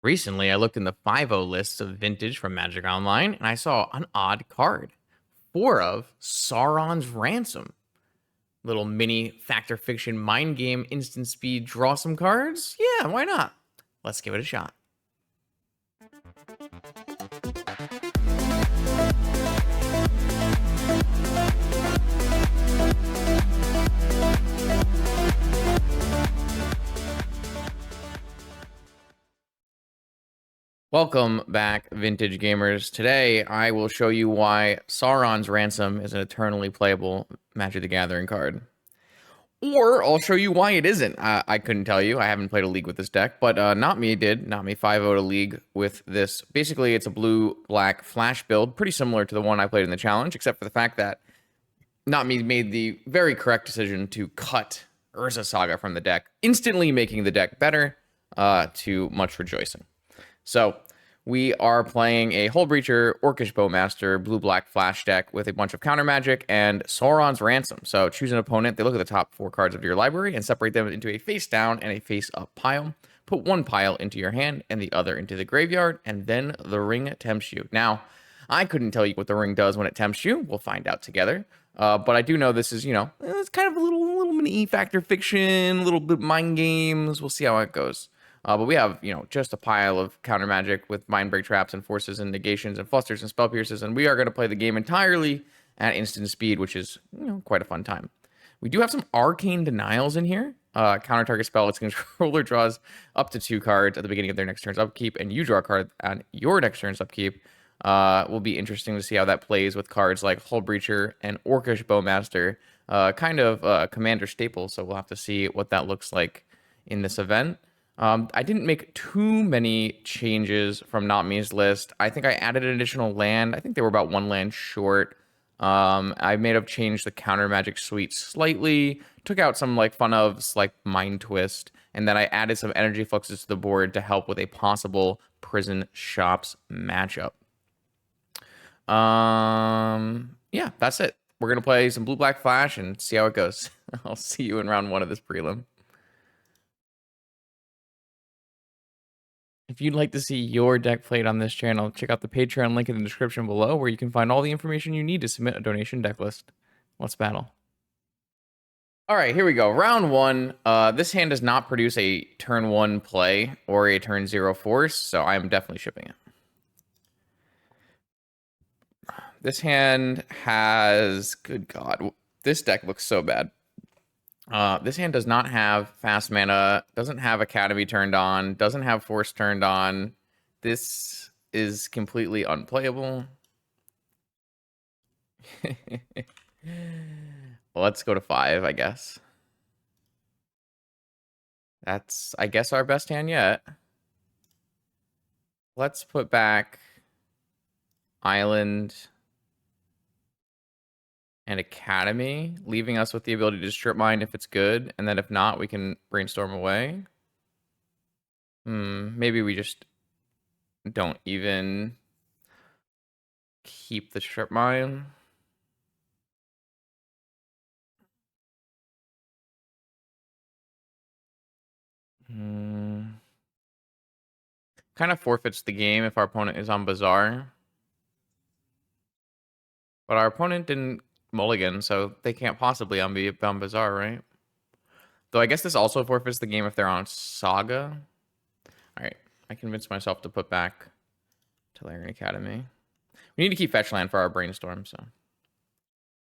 Recently, I looked in the 5.0 lists of vintage from Magic Online, and I saw an odd card. Four of Sauron's Ransom. Little mini factor fiction mind game instant speed draw some cards? Yeah, why not? Let's give it a shot. Welcome back, vintage gamers. Today, I will show you why Sauron's Ransom is an eternally playable Magic the Gathering card. Or I'll show you why it isn't. I couldn't tell you. I haven't played a league with this deck, but Not Me did. Not Me 5-0'd a league with this. Basically, it's a blue-black flash build, pretty similar to the one I played in the challenge, except for the fact that Not Me made the very correct decision to cut Urza Saga from the deck, instantly making the deck better, to much rejoicing. So we are playing a Hull Breacher, Orcish Bowmaster, blue-black flash deck with a bunch of counter magic and Sauron's Ransom. So choose an opponent. They look at the top 4 cards of your library and separate them into a face-down and a face-up pile. Put one pile into your hand and the other into the graveyard, and then the ring tempts you. Now, I couldn't tell you what the ring does when it tempts you. We'll find out together. But I do know this is, it's kind of a little mini factor fiction, a little bit mind games. We'll see how it goes. But we have, just a pile of counter magic with mind break traps and forces and negations and flusters and spell pierces, and we are going to play the game entirely at instant speed, which is, quite a fun time. We do have some arcane denials in here. Counter target spell, its controller draws up to 2 cards at the beginning of their next turn's upkeep, and you draw a card on your next turn's upkeep. Will be interesting to see how that plays with cards like Hull Breacher and Orcish Bowmaster, kind of commander staple, so we'll have to see what that looks like in this event. I didn't make too many changes from Not Me's list. I think I added an additional land. I think they were about 1 land short. I may have changed the counter magic suite slightly, took out some fun ofs like Mind Twist, and then I added some energy fluxes to the board to help with a possible Prison Shops matchup. Yeah, that's it. We're gonna play some blue-black flash and see how it goes. I'll see you in round 1 of this prelim. If you'd like to see your deck played on this channel, check out the Patreon link in the description below, where you can find all the information you need to submit a donation deck list. Let's battle. All right, here we go. Round 1. This hand does not produce a turn 1 play or a turn 0 force, so I'm definitely shipping it. This hand has... Good God. This deck looks so bad. This hand does not have fast mana, doesn't have Academy turned on, doesn't have Force turned on. This is completely unplayable. Let's go to 5, I guess. That's, I guess, our best hand yet. Let's put back Island and Academy, leaving us with the ability to strip mine if it's good, and then if not, we can brainstorm away. Maybe we just don't even keep the strip mine. Kind of forfeits the game if our opponent is on Bazaar. But our opponent didn't mulligan, so they can't possibly be on Bazaar, right? Though I guess this also forfeits the game if they're on Saga. Alright, I convinced myself to put back Tolarian Academy. We need to keep fetch land for our brainstorm, so.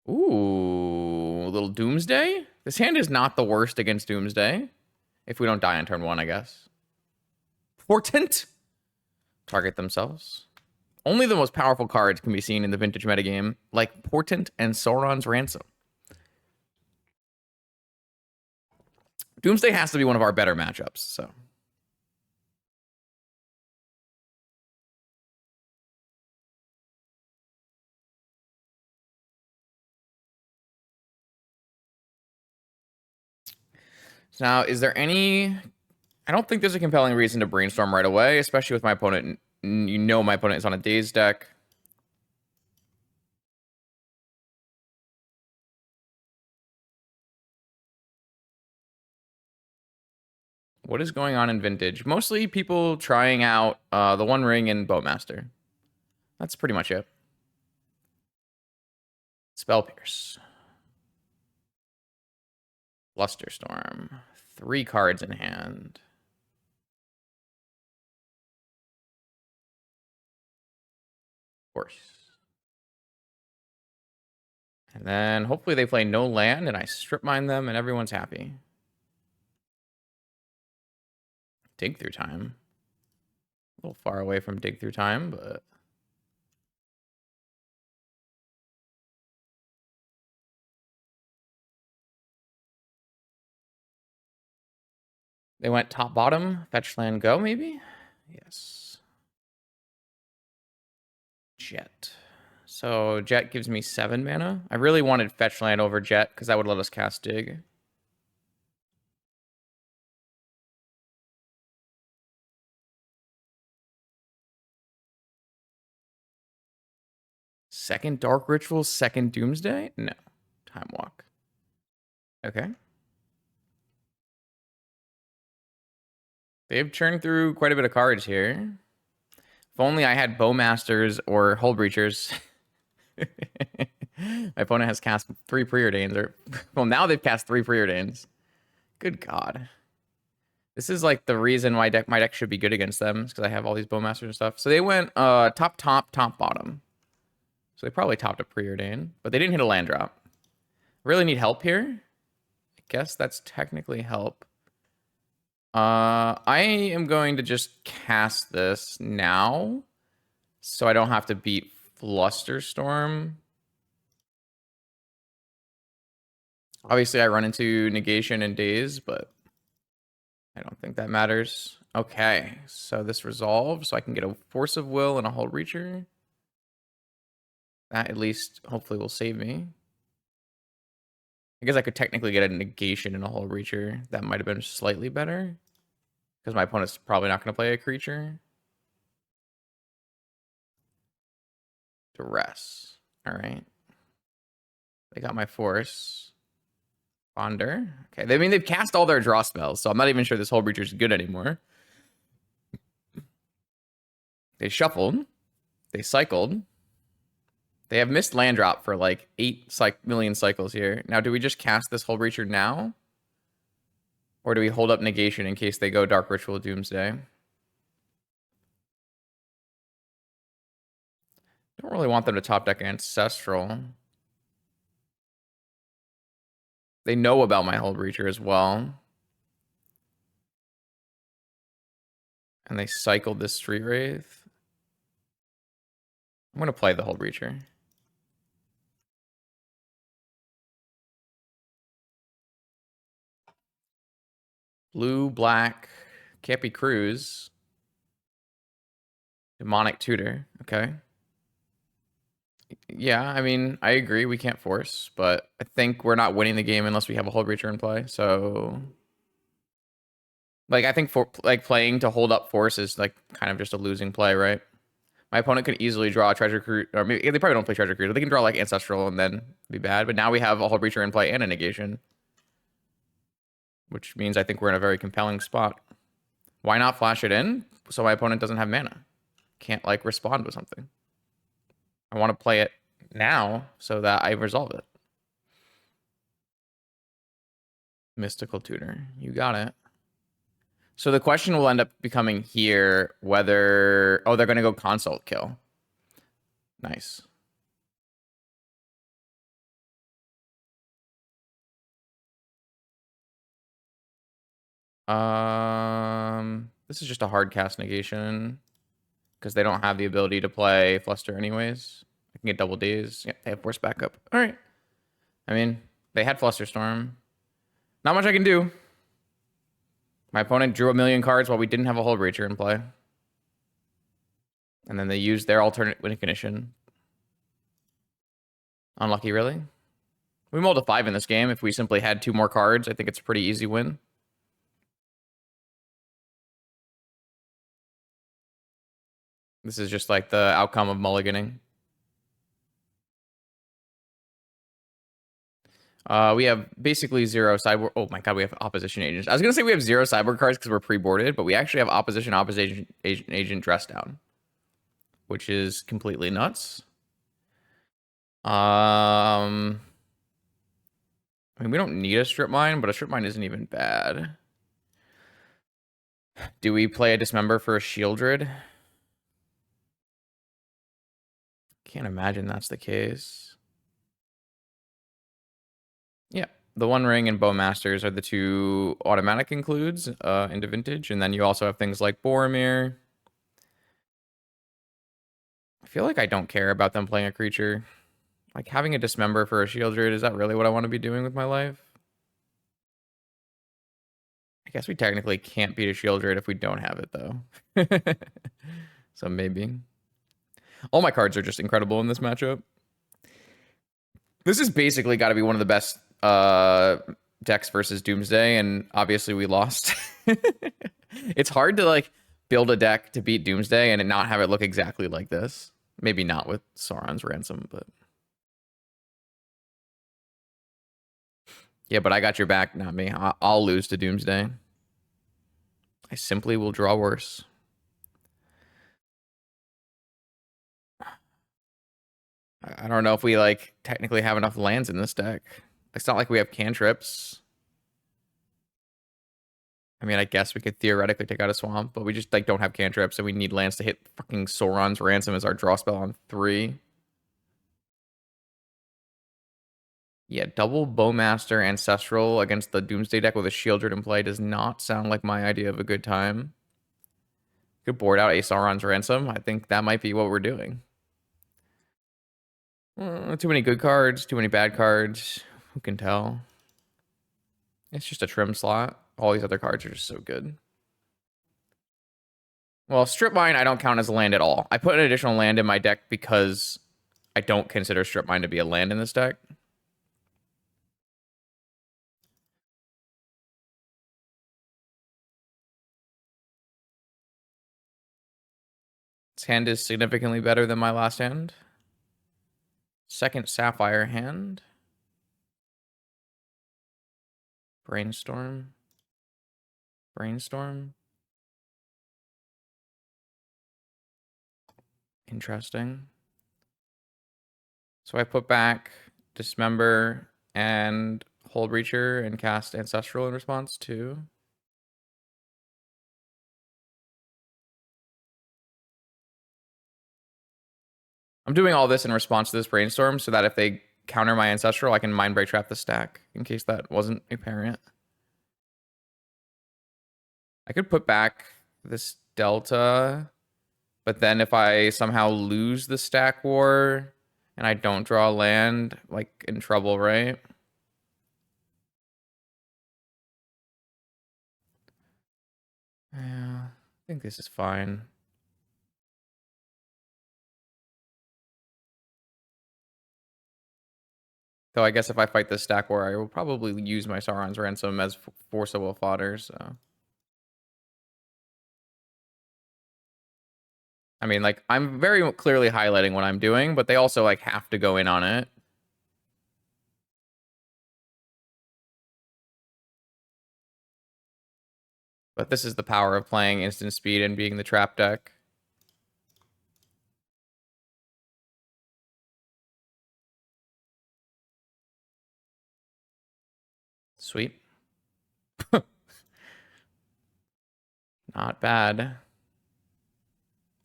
Ooh, a little Doomsday? This hand is not the worst against Doomsday. If we don't die on turn 1, I guess. Portent? Target themselves. Only the most powerful cards can be seen in the vintage metagame, like Portent and Sauron's Ransom. Doomsday has to be one of our better matchups, so. Now, is there any... I don't think there's a compelling reason to brainstorm right away, especially with my opponent. You know my opponent is on a Daze deck. What is going on in Vintage? Mostly people trying out the One Ring and Bowmaster. That's pretty much it. Spell Pierce. Flusterstorm. 3 cards in hand. Force. And then hopefully they play no land and I strip mine them and everyone's happy. Dig Through Time. A little far away from Dig Through Time, but... They went top bottom. Fetch land go, maybe? Yes. Jet. So Jet gives me 7 mana. I really wanted fetch land over Jet because that would let us cast Dig. Second Dark Ritual, second Doomsday? No. Time Walk. Okay. They've churned through quite a bit of cards here. If only I had Bowmasters or Hull Breachers. My opponent has cast 3 Preordains. Or, well, now they've cast 3 Preordains. Good God. This is like the reason why my deck should be good against them, because I have all these Bowmasters and stuff. So they went top, bottom. So they probably topped a Preordain, but they didn't hit a land drop. Really need help here. I guess that's technically help. I am going to just cast this now, so I don't have to beat Flusterstorm. Obviously, I run into negation and daze, but I don't think that matters. Okay, so this resolves, so I can get a Force of Will and a Hull Reacher. That at least, hopefully, will save me. I guess I could technically get a negation and a Hull Reacher. That might have been slightly better, because my opponent's probably not going to play a creature. Duress. All right. They got my Force. Ponder. Okay, I mean, they've cast all their draw spells, so I'm not even sure this Hull Breacher is good anymore. They shuffled. They cycled. They have missed land drop for like 8 million cycles here. Now, do we just cast this Hull Breacher now? Or do we hold up negation in case they go Dark Ritual Doomsday? Don't really want them to top deck Ancestral. They know about my Hull Breacher as well. And they cycled this Street Wraith. I'm going to play the Hull Breacher. Blue, black, Cappy Cruise. Demonic Tutor. Okay. Yeah, I mean, I agree. We can't force, but I think we're not winning the game unless we have a Hull Breacher in play. So, like, I think for like playing to hold up force is like kind of just a losing play, right? My opponent could easily draw a Treasure Cruise, or maybe they probably don't play Treasure Cruise. They can draw like Ancestral and then be bad. But now we have a Hull Breacher in play and a negation, which means I think we're in a very compelling spot. Why not flash it in so my opponent doesn't have mana? Can't like respond with something. I want to play it now so that I resolve it. Mystical Tutor. You got it. So the question will end up becoming here whether... Oh, they're going to go Consult kill. Nice. This is just a hard cast negation because they don't have the ability to play Fluster anyways. I can get double days. Yeah, they have Force backup. All right. I mean, they had Flusterstorm. Not much I can do. My opponent drew a million cards while we didn't have a Hull Breacher in play. And then they used their alternate win condition. Unlucky, really? We mulled a 5 in this game. If we simply had 2 more cards, I think it's a pretty easy win. This is just like the outcome of mulliganing. We have basically zero cyborg. Oh my god, we have opposition agents. I was gonna say we have zero cyborg cards because we're pre-boarded, but we actually have opposition agent dress down, which is completely nuts. I mean, we don't need a strip mine, but a strip mine isn't even bad. Do we play a dismember for a shieldred? Can't imagine that's the case. Yeah, the One Ring and Bowmasters are the two automatic includes into Vintage, and then you also have things like Boromir. I feel like I don't care about them playing a creature. Like, having a dismember for a shieldred, is that really what I want to be doing with my life? I guess we technically can't beat a shieldred if we don't have it, though. So maybe. All my cards are just incredible in this matchup. This is basically got to be one of the best decks versus Doomsday, and obviously we lost. It's hard to like build a deck to beat Doomsday and not have it look exactly like this. Maybe not with Sauron's Ransom, but yeah, but I got your back, not me. I'll lose to Doomsday. I simply will draw worse. I don't know if we like technically have enough lands in this deck. It's not like we have cantrips. I mean, I guess we could theoretically take out a swamp, but we just like don't have cantrips, and we need lands to hit fucking Sauron's Ransom as our draw spell on 3. Yeah, double Bowmaster Ancestral against the Doomsday deck with a Shieldred in play does not sound like my idea of a good time. Could board out a Sauron's Ransom. I think that might be what we're doing. Too many good cards, too many bad cards. Who can tell? It's just a trim slot. All these other cards are just so good. Well, Strip Mine I don't count as a land at all. I put an additional land in my deck because I don't consider Strip Mine to be a land in this deck. This hand is significantly better than my last hand. Second Sapphire hand. Brainstorm. Brainstorm. Interesting. So I put back Dismember and Hold Reacher and cast Ancestral in response to. I'm doing all this in response to this Brainstorm so that if they counter my Ancestral, I can Mind Break Trap the stack, in case that wasn't apparent. I could put back this Delta, but then if I somehow lose the Stack War and I don't draw land, like, in trouble, right? Yeah, I think this is fine. Though I guess if I fight this Stack War, I will probably use my Sauron's Ransom as Force of Will Fodder, so. I mean, like, I'm very clearly highlighting what I'm doing, but they also, like, have to go in on it. But this is the power of playing instant speed and being the trap deck. Sweet. Not bad.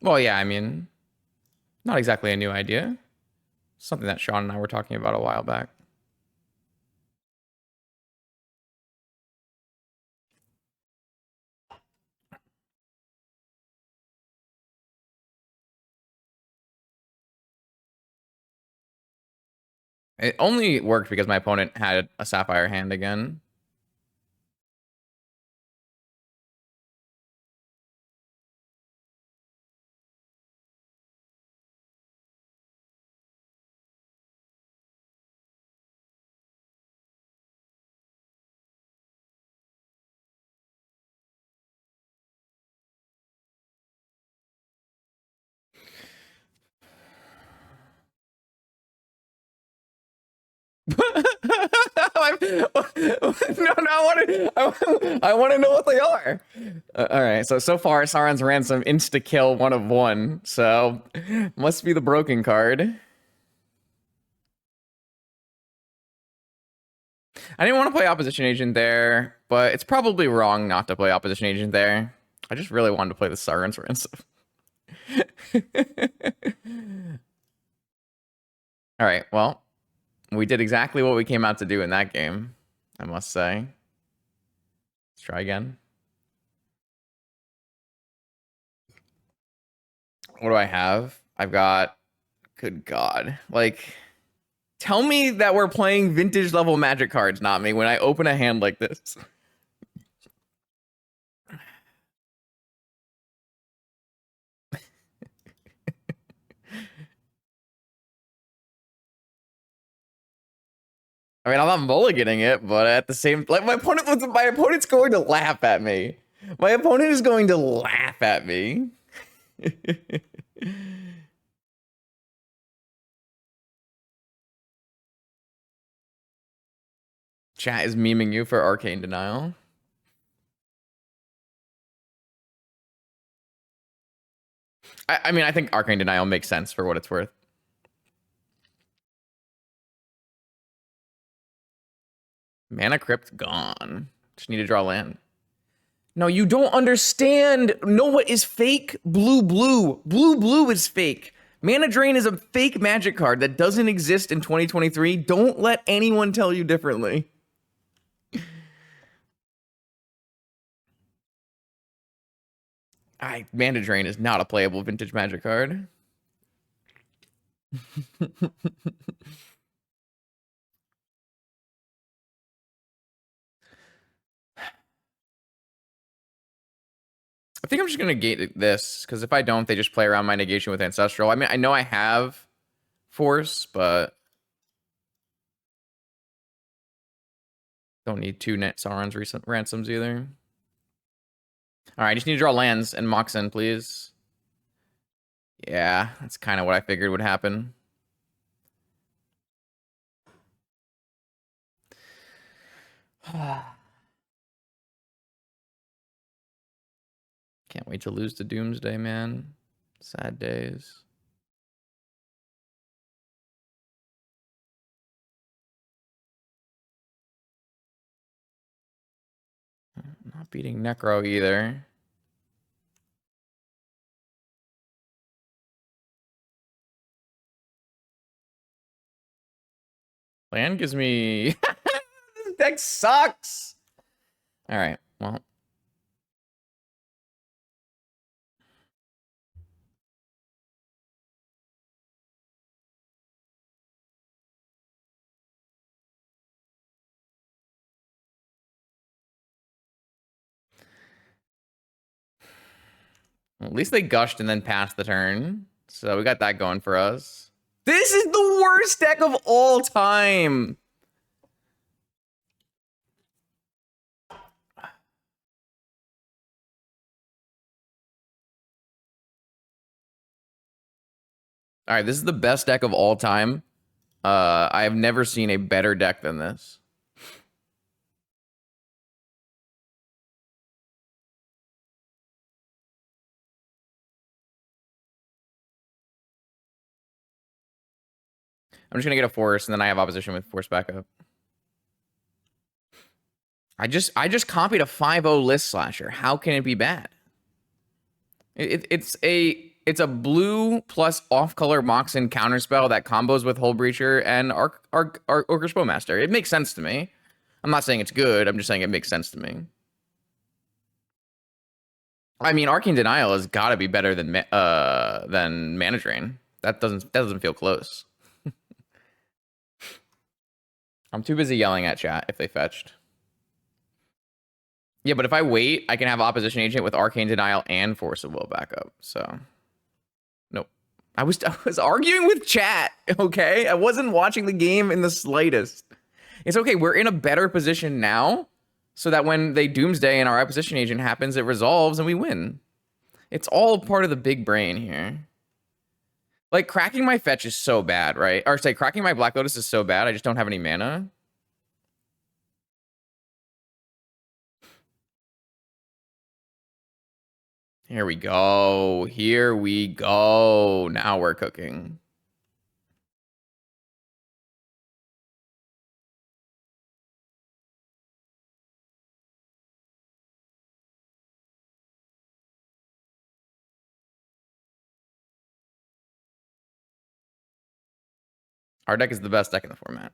Well, yeah, I mean, not exactly a new idea. Something that Sean and I were talking about a while back. It only worked because my opponent had a Sapphire hand again. I want to know what they are. All right, so far Sauron's Ransom insta kill 1 of 1, so must be the broken card. I didn't want to play Opposition Agent there, but it's probably wrong not to play Opposition Agent there. I just really wanted to play the Sauron's Ransom. All right, well, we did exactly what we came out to do in that game, I must say. Let's try again. What do I have? I've got, good God, like, tell me that we're playing vintage level Magic cards, not me, when I open a hand like this. I mean, I'm not mulliganing it, but at the same, like, my opponent's going to laugh at me. My opponent is going to laugh at me. Chat is memeing you for Arcane Denial. I mean, I think Arcane Denial makes sense for what it's worth. Mana Crypt gone. Just need to draw land. No, you don't understand. Noah is fake. Blue, blue. Blue, blue is fake. Mana Drain is a fake Magic card that doesn't exist in 2023. Don't let anyone tell you differently. Mana Drain is not a playable vintage Magic card. I think I'm just gonna gate this, because if I don't, they just play around my negation with Ancestral. I mean, I know I have Force, but don't need 2 net Sauron's recent ransoms either. All right, I just need to draw lands and Moxen, please. Yeah, that's kind of what I figured would happen. Can't wait to lose to Doomsday, man. Sad days. Not beating Necro either. Land gives me... This deck sucks! Alright, well... At least they gushed and then passed the turn. So we got that going for us. This is the worst deck of all time! Alright, this is the best deck of all time. I have never seen a better deck than this. I'm just gonna get a Force, and then I have opposition with Force backup. I just copied a 5-0 list slasher. How can it be bad? It's a blue plus off-color Moxen counterspell that combos with Hull Breacher and Orcish Bowmaster. It makes sense to me. I'm not saying it's good. I'm just saying it makes sense to me. I mean, Arcane Denial has got to be better than Mana Drain. That doesn't feel close. I'm too busy yelling at chat if they fetched. Yeah, but if I wait, I can have Opposition Agent with Arcane Denial and Force of Will backup. So, nope. I was arguing with chat, okay? I wasn't watching the game in the slightest. It's okay. We're in a better position now, so that when they Doomsday and our Opposition Agent happens, it resolves and we win. It's all part of the big brain here. Like, cracking my fetch is so bad, right? Or say, cracking my Black Lotus is so bad, I just don't have any mana. Here we go. Here we go. Now we're cooking. Our deck is the best deck in the format.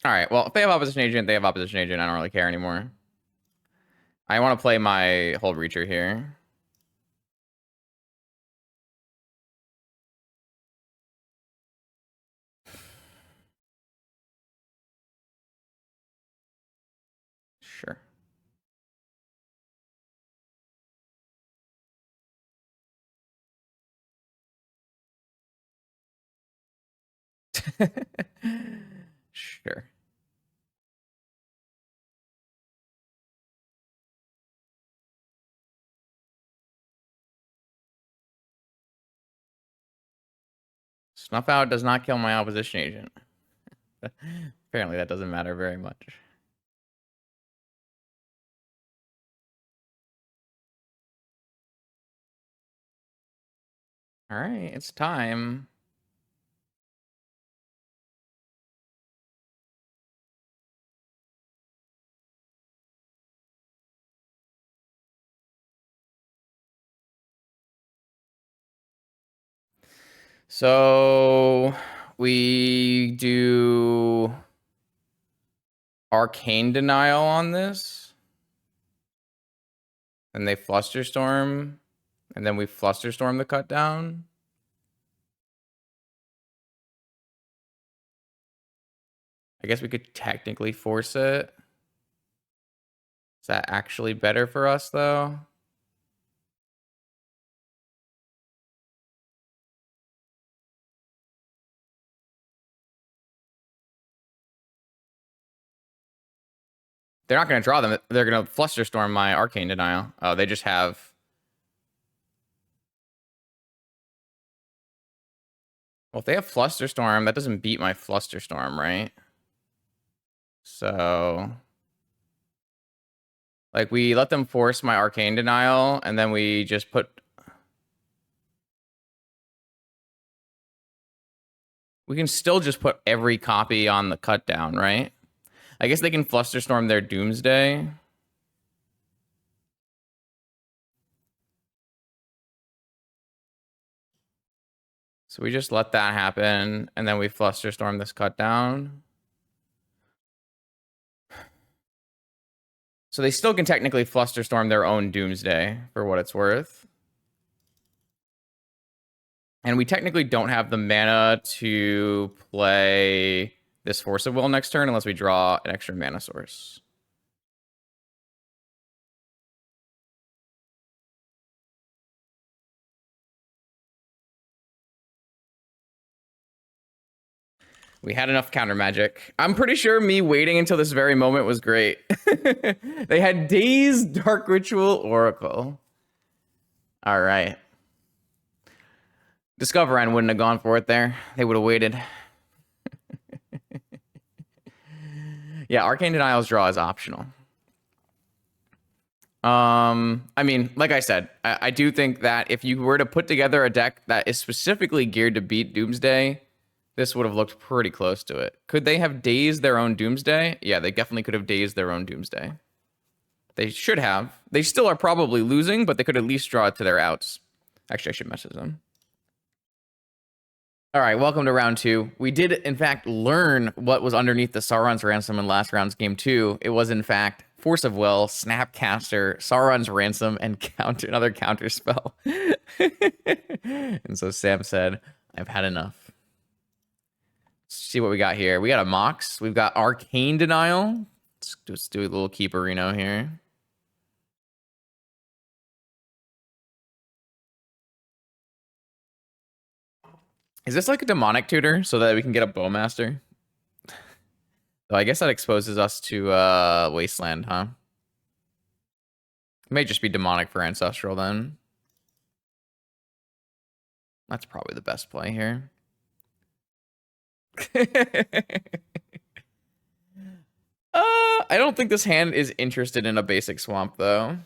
All right. Well, if they have opposition agent, they have opposition agent. I don't really care anymore. I want to play my Hold Reacher here. Sure. Sure. Snuff out does not kill my opposition agent. Apparently that doesn't matter very much. All right, it's time. So we do Arcane Denial on this. And they Flusterstorm. And then we Flusterstorm the cut down. I guess we could technically force it. Is that actually better for us, though? They're not going to draw them. They're going to Flusterstorm my Arcane Denial. Oh, they just have... Well, if they have Flusterstorm, that doesn't beat my Flusterstorm, right? So... Like, we let them force my Arcane Denial, and then we just put... We can still just put every copy on the cut down, right? I guess they can Flusterstorm their Doomsday. So we just let that happen, and then we Flusterstorm this cut down. So they still can technically Flusterstorm their own Doomsday, for what it's worth. And we technically don't have the mana to play this Force of Will next turn unless we draw an extra mana source. We had enough counter magic. I'm pretty sure me waiting until this very moment was great. They had Daze, Dark Ritual, Oracle. All right. Discovery wouldn't have gone for it there. They would have waited. Yeah, Arcane Denial's draw is optional. I mean, like I said, I do think that if you were to put together a deck that is specifically geared to beat Doomsday, this would have looked pretty close to it. Could they have dazed their own Doomsday? Yeah, they definitely could have dazed their own Doomsday. They should have. They still are probably losing, but they could at least draw it to their outs. Actually, I should message them. All right, welcome to round 2. We did, in fact, learn what was underneath the Sauron's Ransom in last round's game 2. It was, in fact, Force of Will, Snapcaster, Sauron's Ransom, and another counter spell. And so Sam said, I've had enough. Let's see what we got here. We got a Mox. We've got Arcane Denial. Let's just do a little Keeperino here. Is this like a demonic tutor so that we can get a Bowmaster? So I guess that exposes us to Wasteland, huh? It may just be demonic for Ancestral then. That's probably the best play here. I don't think this hand is interested in a basic swamp, though.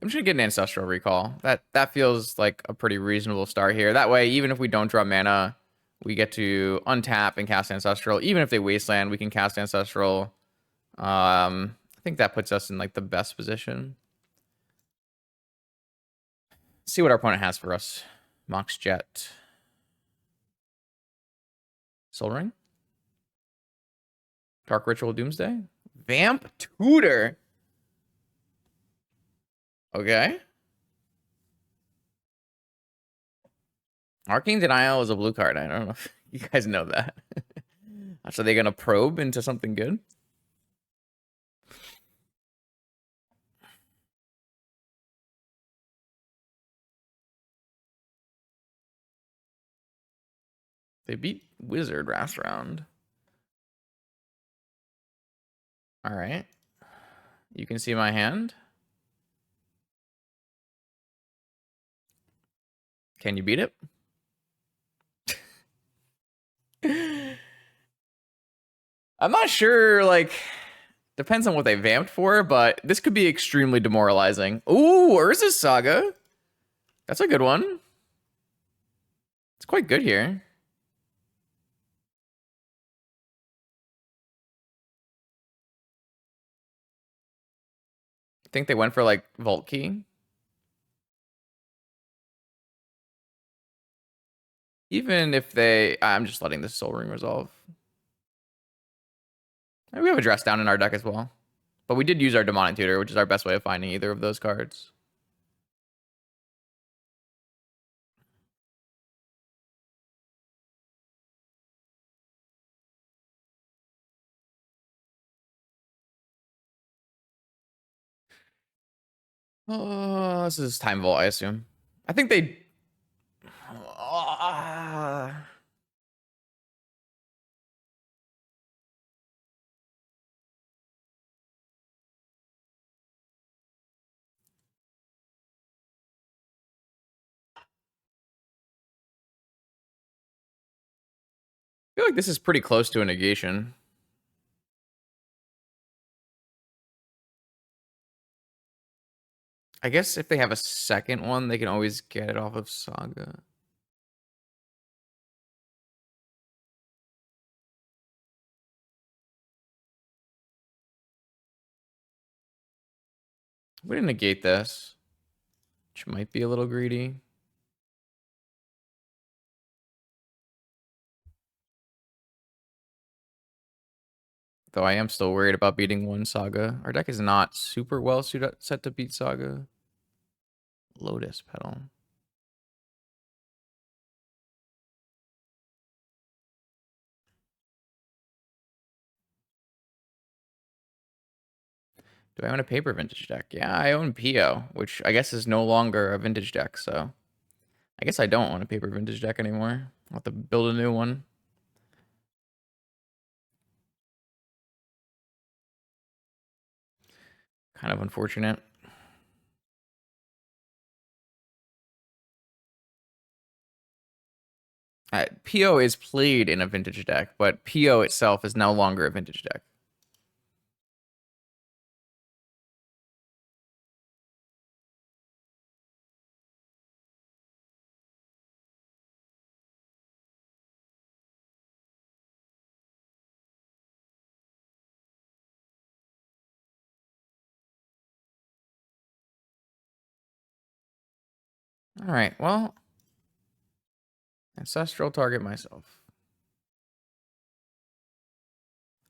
I'm just gonna get an Ancestral Recall. That feels like a pretty reasonable start here. That way, even if we don't draw mana, we get to untap and cast Ancestral. Even if they Wasteland, we can cast Ancestral. I think that puts us in like the best position. See what our opponent has for us. Mox Jet. Soul Ring. Dark Ritual Doomsday. Vamp Tutor. Okay. Arcane Denial is a blue card. I don't know if you guys know that. So they're gonna probe into something good? They beat Wizard last round. All right. You can see my hand. Can you beat it? I'm not sure, like, depends on what they vamped for, but this could be extremely demoralizing. Ooh, Urza's Saga. That's a good one. It's quite good here. I think they went for, like, Vault Key. Even if they... I'm just letting this Soul Ring resolve. And we have a Dress Down in our deck as well. But we did use our Demonic Tutor, which is our best way of finding either of those cards. Oh, this is Time Vault, I assume. I think they... I feel like this is pretty close to a negation. I guess if they have a second one, they can always get it off of Saga. We didn't negate this, which might be a little greedy. Though I am still worried about beating one Saga. Our deck is not super well set to beat Saga. Lotus Petal. Do I own a paper vintage deck? Yeah, I own Pio, which I guess is no longer a vintage deck, so I guess I don't own a paper vintage deck anymore. I'll have to build a new one. Kind of unfortunate. PO is played in a vintage deck, but PO itself is no longer a vintage deck. All right, well, Ancestral target myself.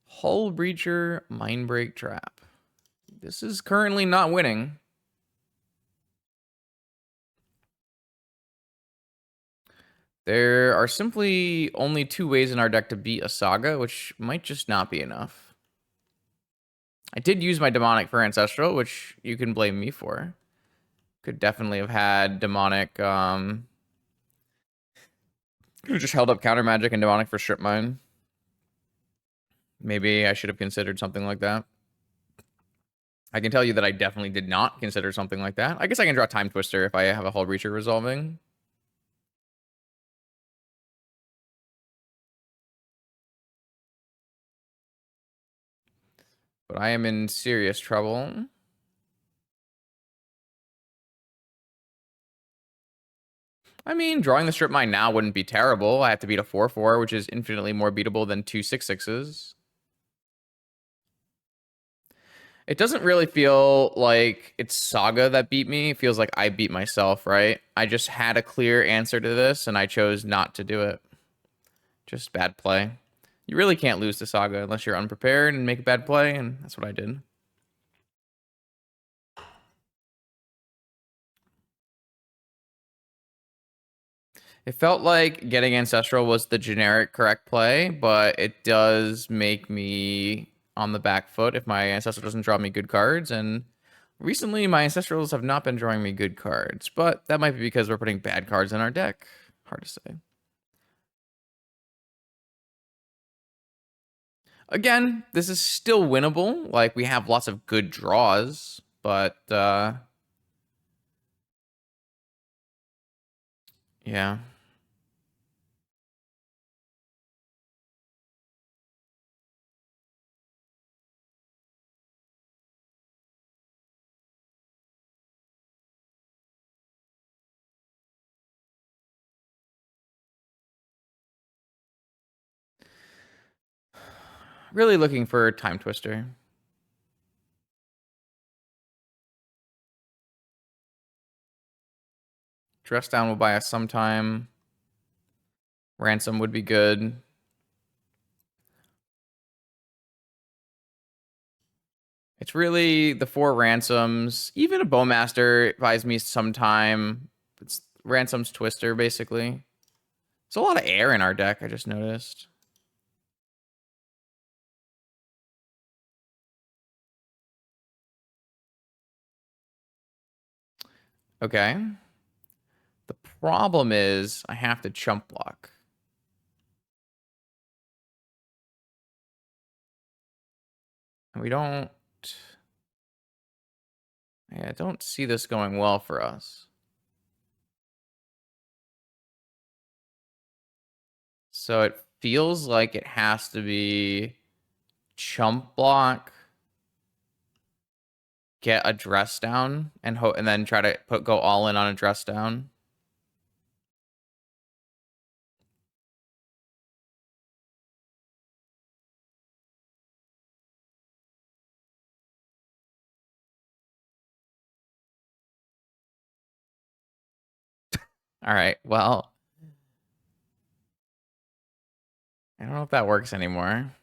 Hull Breacher, Mindbreak Trap. This is currently not winning. There are simply only two ways in our deck to beat a Saga, which might just not be enough. I did use my Demonic for Ancestral, which you can blame me for. Could definitely have had Demonic, could have just held up Counter Magic and Demonic for Strip Mine. Maybe I should have considered something like that. I can tell you that I definitely did not consider something like that. I guess I can draw Time Twister if I have a Hull Breacher resolving. But I am in serious trouble. I mean, drawing the strip mine now wouldn't be terrible. I have to beat a 4/4, which is infinitely more beatable than two 6/6s. It doesn't really feel like it's Saga that beat me. It feels like I beat myself, right? I just had a clear answer to this, and I chose not to do it. Just bad play. You really can't lose to Saga unless you're unprepared and make a bad play, and that's what I did. It felt like getting Ancestral was the generic correct play, but it does make me on the back foot if my Ancestral doesn't draw me good cards, and recently my Ancestrals have not been drawing me good cards, but that might be because we're putting bad cards in our deck. Hard to say. Again, this is still winnable. Like, we have lots of good draws, but yeah. Really looking for Time Twister. Dress Down will buy us sometime. Ransom would be good. It's really the four Ransoms. Even a Bowmaster buys me some time. It's Ransom's Twister, basically. There's a lot of air in our deck, I just noticed. Okay. The problem is I have to chump block. And we don't... Yeah, I don't see this going well for us. So it feels like it has to be chump block, get a dress down, and then try to go all in on a dress down. All right, well, I don't know if that works anymore.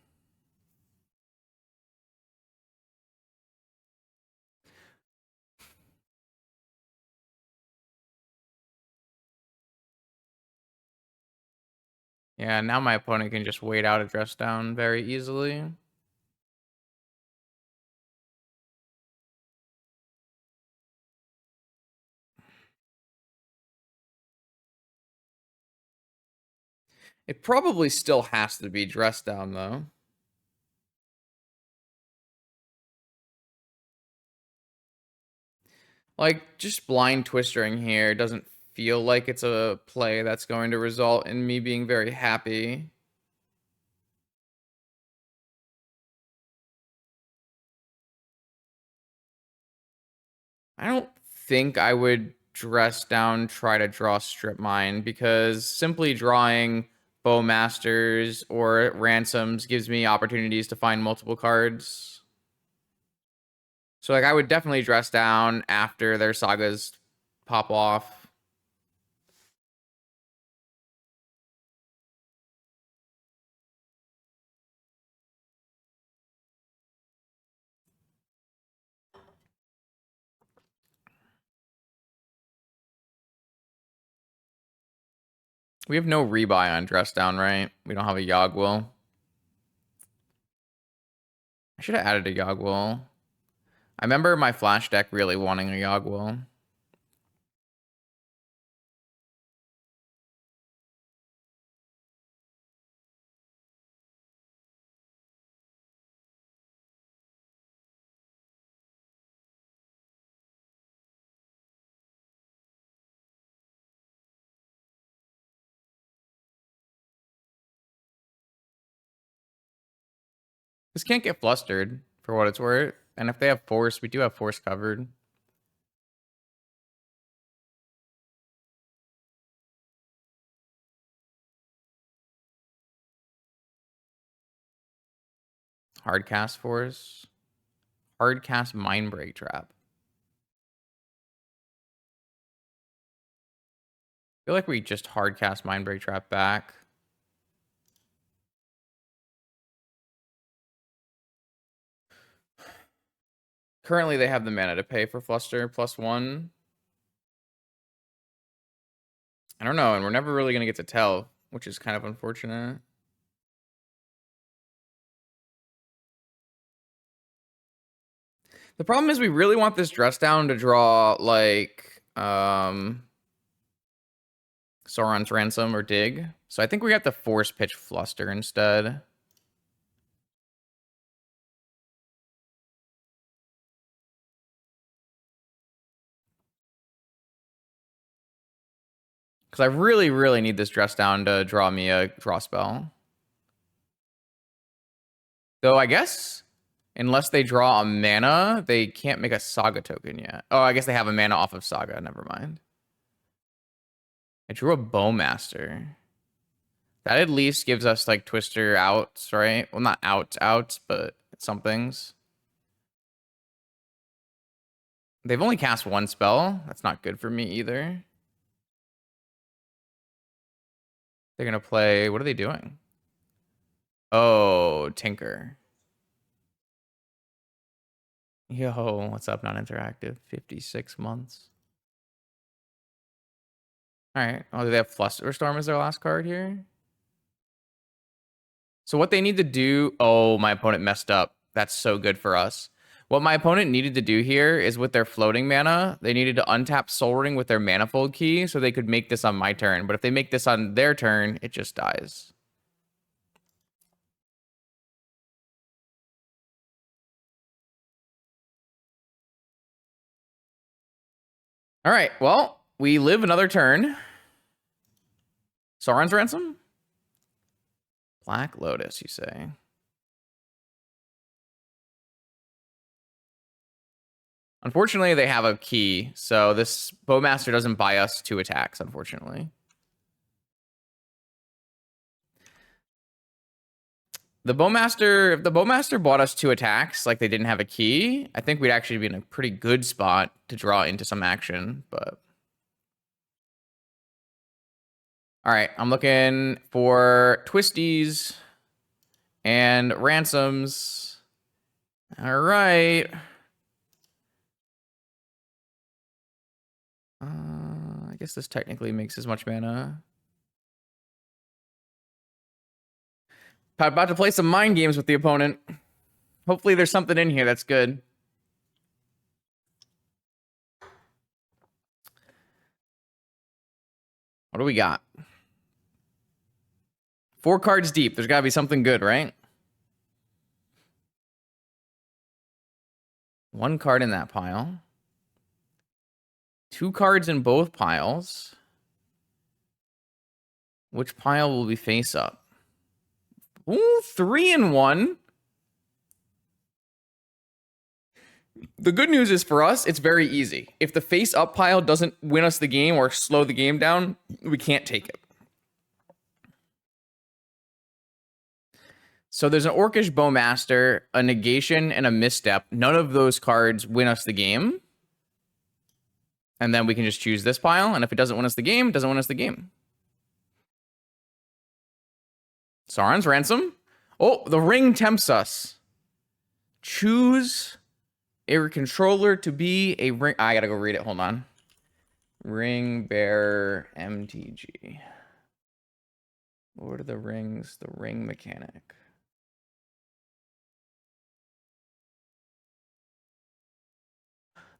Yeah, now my opponent can just wait out a dress down very easily. It probably still has to be dress down, though. Like, just blind twistering here doesn't feel like it's a play that's going to result in me being very happy. I don't think I would dress down, try to draw strip mine, because simply drawing Bowmasters or Ransoms gives me opportunities to find multiple cards. So, like, I would definitely dress down after their sagas pop off. We have no rebuy on dress down, right? We don't have a Yogwill. I should have added a Yogwill. I remember my flash deck really wanting a Yogwill. This can't get flustered for what it's worth. And if they have force, we do have force covered. Hard cast force. Hard cast mind break trap. I feel like we just hard cast mind break trap back. Currently, they have the mana to pay for fluster +1. I don't know, and we're never really going to get to tell, which is kind of unfortunate. The problem is we really want this dress down to draw, like, Sauron's Ransom or Dig. So I think we have to force pitch Fluster instead. Because I really, really need this dress down to draw me a draw spell. Though I guess, unless they draw a mana, they can't make a Saga token yet. Oh, I guess they have a mana off of Saga. Never mind. I drew a Bowmaster. That at least gives us, like, Twister outs, right? Well, not outs, but some things. They've only cast one spell. That's not good for me either. They're going to play... What are they doing? Oh, Tinker. Yo, what's up, non-interactive? 56 months. All right. Oh, do they have Flusterstorm as their last card here? So what they need to do... Oh, my opponent messed up. That's so good for us. What my opponent needed to do here is with their floating mana, they needed to untap Soul Ring with their Manifold Key so they could make this on my turn. But if they make this on their turn, it just dies. All right, well, we live another turn. Sauron's Ransom? Black Lotus, you say? Unfortunately, they have a key, so this Bowmaster doesn't buy us 2 attacks, unfortunately. The Bowmaster, if the Bowmaster bought us 2 attacks, like they didn't have a key, I think we'd actually be in a pretty good spot to draw into some action, but... All right, I'm looking for Twisties and Ransoms. All right. I guess this technically makes as much mana. About to play some mind games with the opponent. Hopefully there's something in here that's good. What do we got? 4 cards deep. There's got to be something good, right? 1 card in that pile. 2 cards in both piles. Which pile will be face up? Ooh, 3 in 1. The good news is for us, it's very easy. If the face up pile doesn't win us the game or slow the game down, we can't take it. So there's an Orcish Bowmaster, a Negation, and a Misstep. None of those cards win us the game. And then we can just choose this pile. And if it doesn't win us the game, it doesn't win us the game. Sauron's Ransom. Oh, the ring tempts us. Choose a controller to be a ring. I gotta go read it. Hold on. Ring Bearer MTG. What are the rings? The ring mechanic.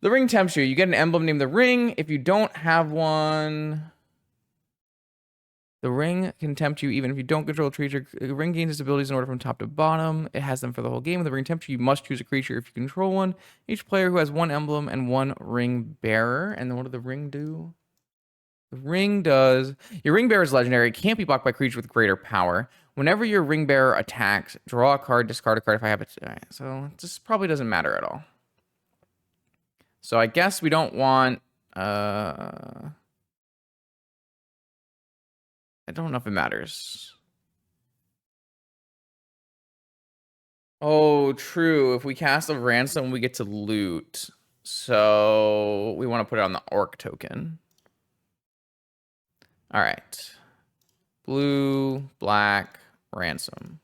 The ring tempts you. You get an emblem named the ring. If you don't have one, the ring can tempt you even if you don't control a creature. The ring gains its abilities in order from top to bottom. It has them for the whole game. When the ring tempts you, you must choose a creature if you control one. Each player who has 1 emblem and 1 ring bearer. And then what does the ring do? The ring does... Your ring bearer is legendary. It can't be blocked by creatures with greater power. Whenever your ring bearer attacks, draw a card, discard a card if I have it. All right, so this probably doesn't matter at all. So I guess we don't want... I don't know if it matters. Oh, true. If we cast a ransom, we get to loot. So we want to put it on the orc token. All right. Blue, black, ransom.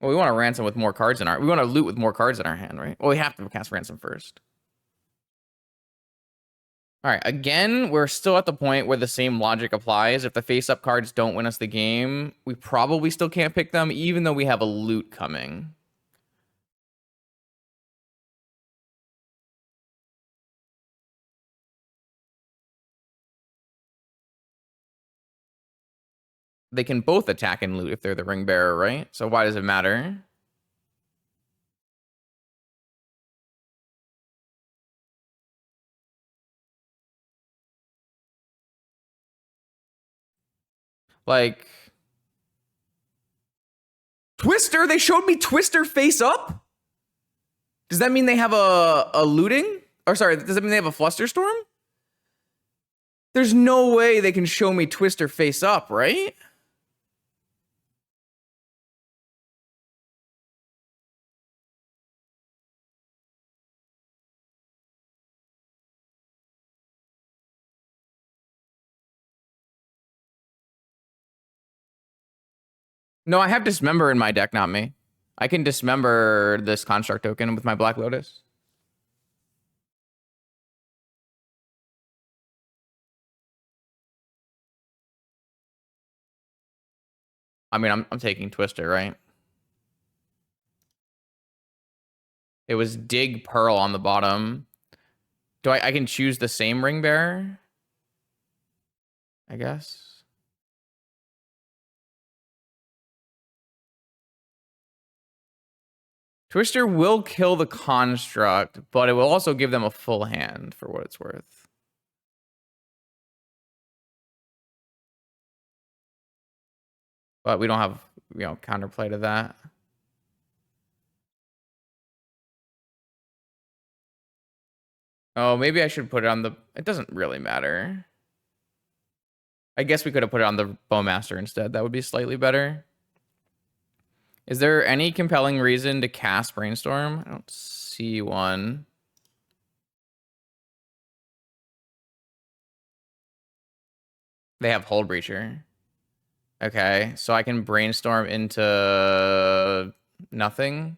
Well, we want to ransom with more cards in our... We want to loot with more cards in our hand, right? Well, we have to cast ransom first. All right, again, we're still at the point where the same logic applies. If the face-up cards don't win us the game, we probably still can't pick them, even though we have a loot coming. They can both attack and loot if they're the ring bearer, right? So why does it matter? Like... Twister? They showed me Twister face up? Does that mean they have a looting? Or sorry, does that mean they have a Flusterstorm? There's no way they can show me Twister face up, right? No, I have Dismember in my deck, not me. I can Dismember this Construct token with my Black Lotus. I mean, I'm taking Twister, right? It was Dig Pearl on the bottom. Do I can choose the same ring bearer? I guess. Twister will kill the construct, but it will also give them a full hand for what it's worth. But we don't have, counterplay to that. Oh, maybe I should put it on the... It doesn't really matter. I guess we could have put it on the Bowmaster instead. That would be slightly better. Is there any compelling reason to cast Brainstorm? I don't see one. They have Hold Breacher. Okay, so I can Brainstorm into nothing.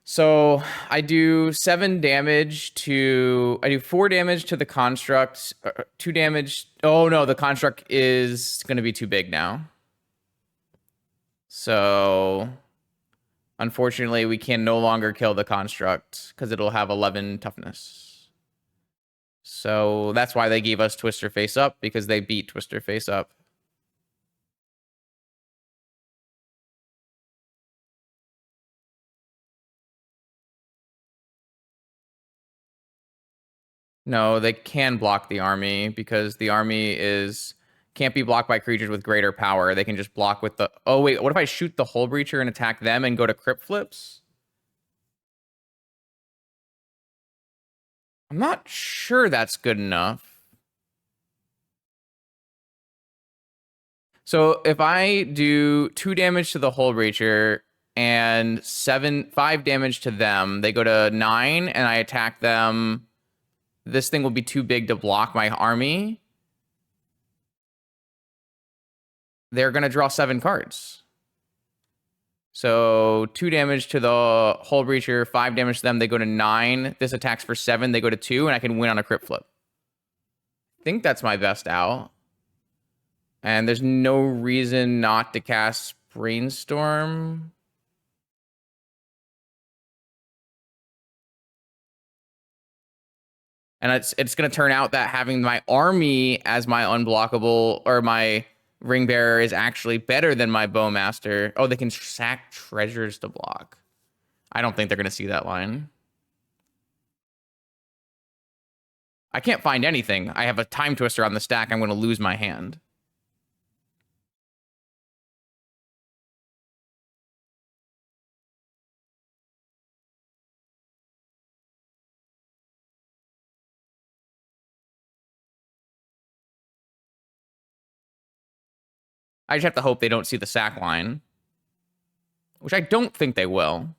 So I do 7 damage to... I do 4 damage to the construct. 2 damage... Oh, no, the construct is going to be too big now. So... Unfortunately, we can no longer kill the construct because it'll have 11 toughness. So that's why they gave us Twister face up, because they beat Twister face up. No, they can block the army because the army can't be blocked by creatures with greater power. They can just block with the... Oh, wait, what if I shoot the Hull Breacher and attack them and go to Crypt Flips? I'm not sure that's good enough. So if I do 2 damage to the Hull Breacher and 5 damage to them, they go to 9, and I attack them. This thing will be too big to block my army. They're going to draw 7 cards. So 2 damage to the Hull Breacher, 5 damage to them, they go to 9. This attacks for 7, they go to 2, and I can win on a Crypt Flip. I think that's my best out. And there's no reason not to cast Brainstorm. And it's going to turn out that having my army as my unblockable, or my ring bearer, is actually better than my Bowmaster. Oh, they can sack treasures to block. I don't think they're going to see that line. I can't find anything. I have a time twister on the stack. I'm going to lose my hand. I just have to hope they don't see the sack line, which I don't think they will.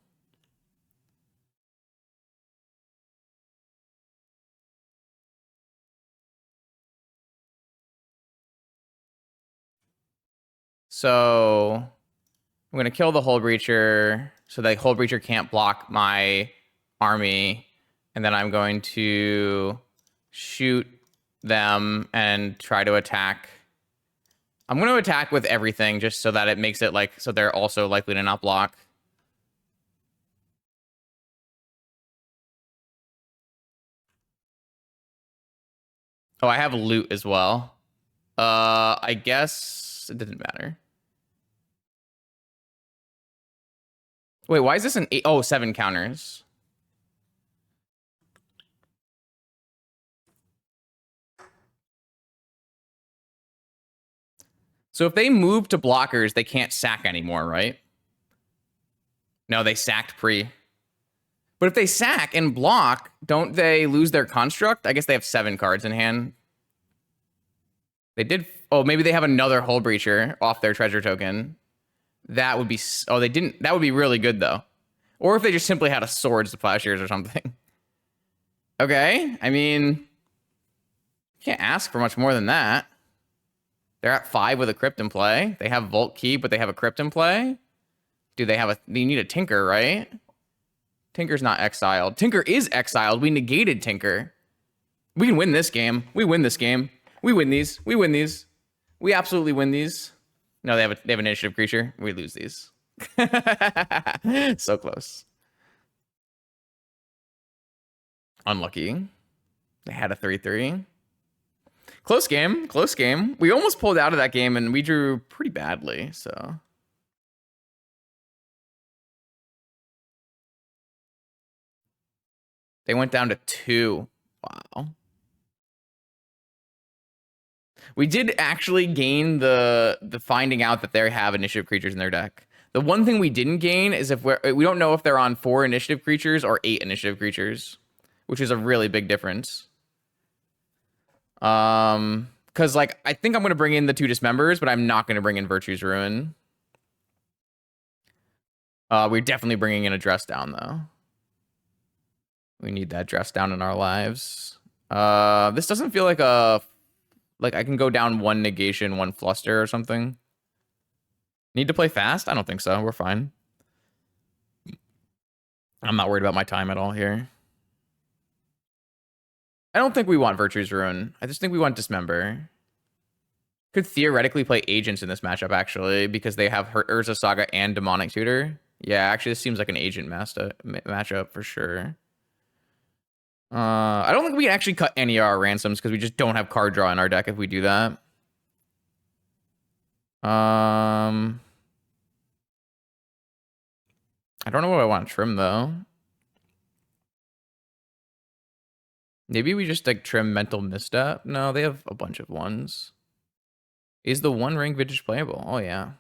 So I'm going to kill the Hull Breacher so the Hull Breacher can't block my army. And then I'm going to shoot them and try to attack. I'm going to attack with everything just so that it makes it like, so they're also likely to not block. Oh, I have loot as well. I guess it didn't matter. Wait, why is this an 8? Oh, 7 counters. So if they move to blockers, they can't sack anymore, right? No, they sacked pre. But if they sack and block, don't they lose their construct? I guess they have 7 cards in hand. They did. Oh, maybe they have another Hull Breacher off their treasure token. That would be. Oh, they didn't. That would be really good, though. Or if they just simply had a Swords to Plowshares or something. Okay. I mean, can't ask for much more than that. They're at 5 with a Crypt in play. They have Vault Key, but they have a Crypt in play. Do they have a... They need a Tinker, right? Tinker's not exiled. Tinker is exiled. We negated Tinker. We can win this game. We win this game. We win these. We win these. We absolutely win these. No, they have an initiative creature. We lose these. So close. Unlucky. They had a 3-3. Close game. Close game. We almost pulled out of that game, and we drew pretty badly, so... They went down to 2. Wow. We did actually gain the finding out that they have initiative creatures in their deck. The one thing we didn't gain is if we don't know if they're on 4 initiative creatures or 8 initiative creatures, which is a really big difference. Because like I think I'm gonna bring in the 2 Dismembers, but I'm not gonna bring in Virtue's Ruin. We're definitely bringing in a Dress Down though. We need that Dress Down in our lives. This doesn't feel like a... Like, I can go down 1 negation, 1 fluster or something. Need to play fast? I don't think so. We're fine. I'm not worried about my time at all here. I don't think we want Virtue's Ruin. I just think we want Dismember. Could theoretically play Agents in this matchup, actually, because they have Urza Saga and Demonic Tutor. Yeah, actually, this seems like an Agent matchup for sure. I don't think we can actually cut any of our ransoms because we just don't have card draw in our deck if we do that. I don't know what I want to trim though. Maybe we just like trim Mental Misstep. No, they have a bunch of ones. Is the One Ring Vintage playable? Oh yeah.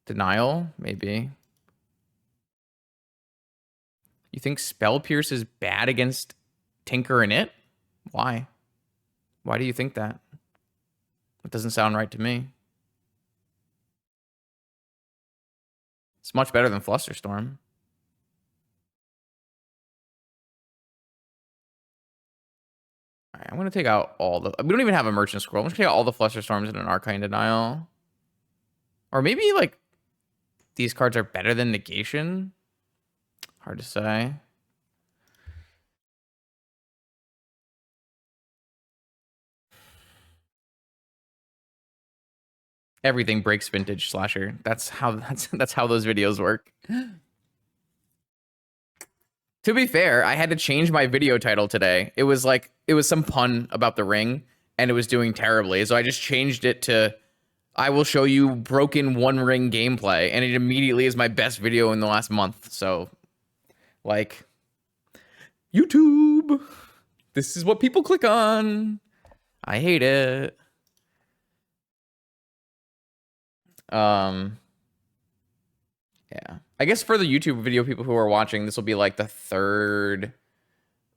Denial, maybe. You think Spell Pierce is bad against Tinker and It? Why? Why do you think that? That doesn't sound right to me. It's much better than Flusterstorm. All right, I'm going to take out all the... We don't even have a Merchant Scroll. I'm going to take out all the Flusterstorms in an Arcane Denial. Or maybe, like, these cards are better than Negation? Hard to say. Everything breaks Vintage Slasher. That's how those videos work. To be fair, I had to change my video title today. It was some pun about the ring, and it was doing terribly. So I just changed it to, I will show you broken One Ring gameplay, and it immediately is my best video in the last month. So, like, YouTube. This is what people click on. I hate it. Yeah. I guess for the YouTube video people who are watching, this will be like the third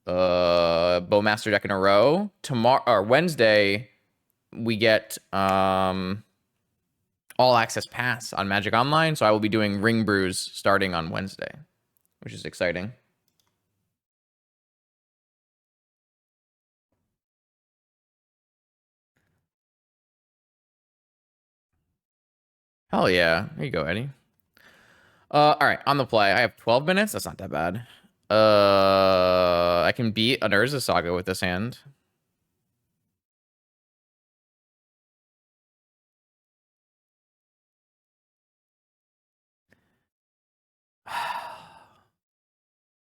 Bowmaster deck in a row. Tomorrow or Wednesday, we get all access pass on Magic Online, so I will be doing Ring Brews starting on Wednesday, which is exciting. Hell yeah. Here you go, Eddie. All right, on the play. I have 12 minutes. That's not that bad. I can beat an Urza Saga with this hand.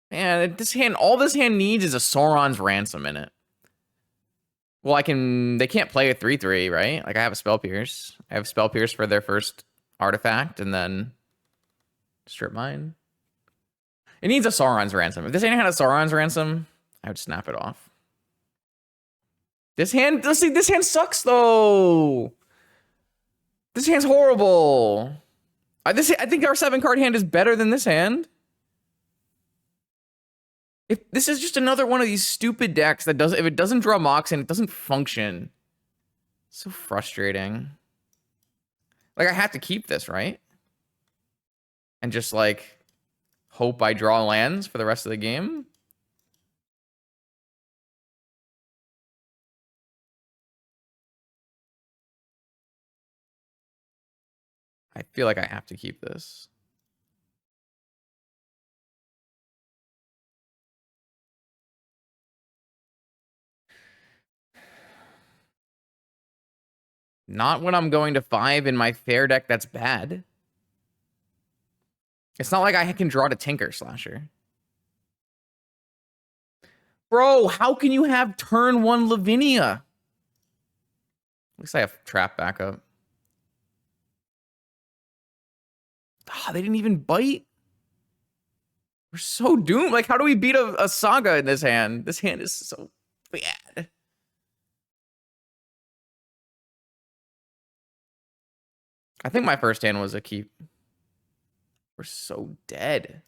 Man, this hand, all this hand needs is a Sauron's Ransom in it. Well, they can't play a 3/3, right? Like, I have a Spell Pierce. I have Spell Pierce for their first artifact, and then Strip Mine. It needs a Sauron's Ransom. If this hand had a Sauron's Ransom, I would snap it off. This hand, let's see, this hand sucks, though. This hand's horrible. I think our 7-card hand is better than this hand. If this is just another one of these stupid decks that if it doesn't draw Mox and it doesn't function. So frustrating. Like, I have to keep this, right? And just, like, hope I draw lands for the rest of the game. I feel like I have to keep this. Not when I'm going to 5 in my fair deck that's bad. It's not like I can draw to Tinker Slasher. Bro, how can you have turn 1 Lavinia? At least I have trap backup. Ah, they didn't even bite. We're so doomed. Like, how do we beat a Saga in this hand? This hand is so bad. I think my first hand was a keep. We're so dead.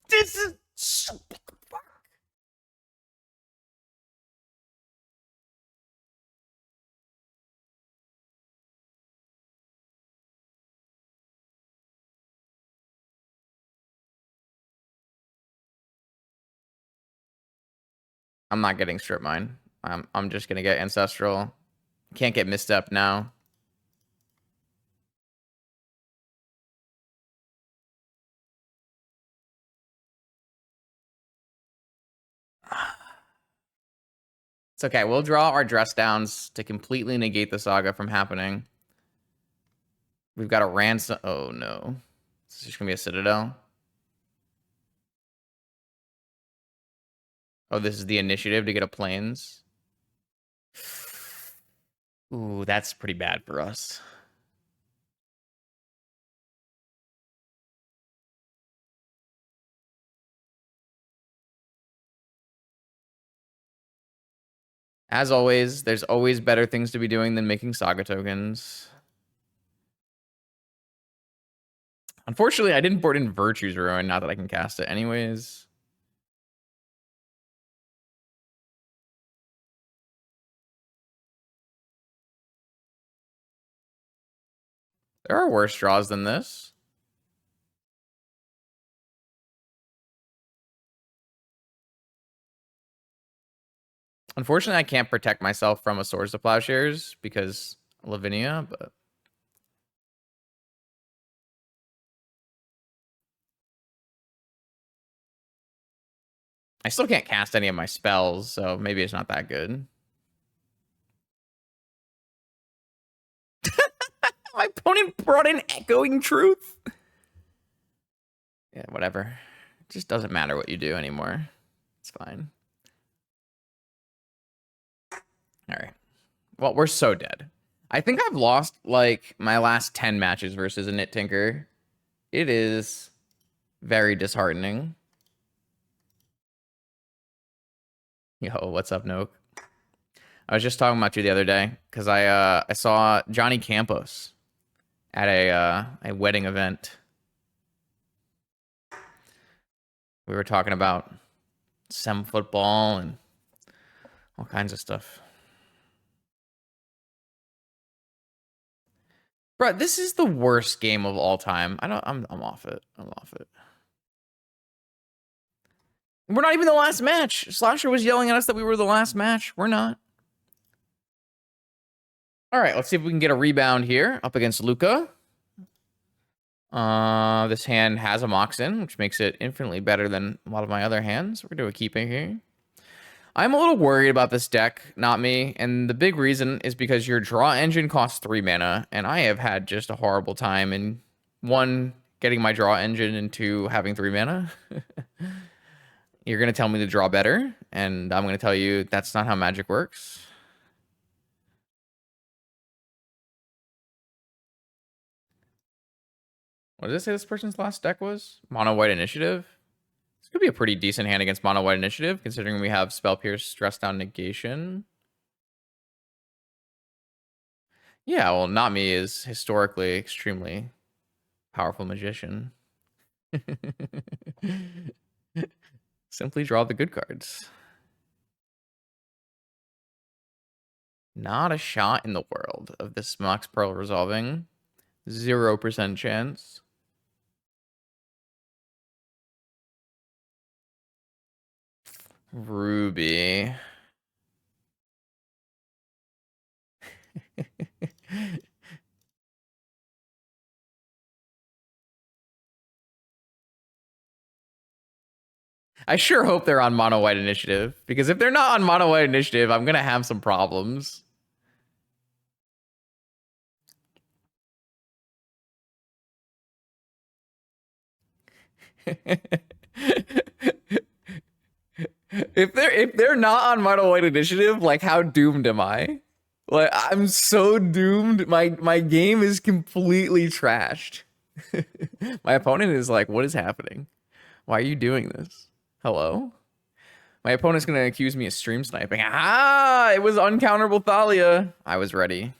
This is so fuck. I'm not getting strip mine. I'm just gonna get ancestral. Can't get misstep now. It's okay. We'll draw our dress downs to completely negate the Saga from happening. We've got a ransom. Oh no. It's just gonna be a Citadel. Oh, this is the initiative to get a plains. Ooh, that's pretty bad for us. As always, there's always better things to be doing than making Saga tokens. Unfortunately, I didn't board in Virtue's Ruin, not that I can cast it anyways. There are worse draws than this. Unfortunately, I can't protect myself from a Swords to Plowshares because Lavinia, but I still can't cast any of my spells, so maybe it's not that good. My opponent brought in Echoing Truth. Yeah, whatever. It just doesn't matter what you do anymore. It's fine. All right. Well, we're so dead. I think I've lost like my last 10 matches versus Init Tinker. It is very disheartening. Yo, what's up, Noak? I was just talking about you the other day because I saw Johnny Campos at a wedding event. We were talking about some football and all kinds of stuff. Bro, this is the worst game of all time. I'm off it. I'm off it. We're not even the last match. Slasher was yelling at us that we were the last match. We're not. All right, let's see if we can get a rebound here up against Luca. This hand has a Moxin, which makes it infinitely better than a lot of my other hands. We're gonna do a keeping here. I'm a little worried about this deck, not me, and the big reason is because your draw engine costs 3 mana, and I have had just a horrible time in 1, getting my draw engine, and 2, having 3 mana. You're gonna tell me to draw better, and I'm gonna tell you that's not how Magic works. What did it say this person's last deck was? Mono White Initiative? This could be a pretty decent hand against Mono White Initiative, considering we have Spell Pierce, Stress Down, Negation. Yeah, well, Not-Me is historically extremely powerful magician. Simply draw the good cards. Not a shot in the world of this Mox Pearl resolving. 0% chance. Ruby. I sure hope they're on Mono White Initiative, because if they're not on Mono White Initiative, I'm gonna have some problems. If they're not on Mono White Initiative, like how doomed am I? Like I'm so doomed. My game is completely trashed. My opponent is like, what is happening? Why are you doing this? Hello? My opponent's gonna accuse me of stream sniping. Ah, it was uncounterable Thalia. I was ready.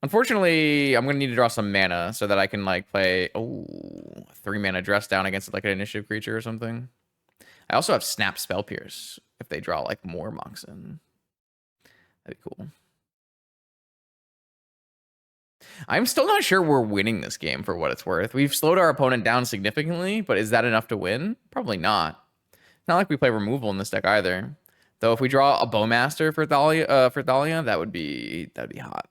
Unfortunately, I'm gonna need to draw some mana so that I can like play 3 mana dress down against like an initiative creature or something. I also have Snap Spell Pierce if they draw like more Moxin. That'd be cool. I'm still not sure we're winning this game for what it's worth. We've slowed our opponent down significantly, but is that enough to win? Probably not. Not like we play removal in this deck either. Though if we draw a Bowmaster for Thalia, that would be hot.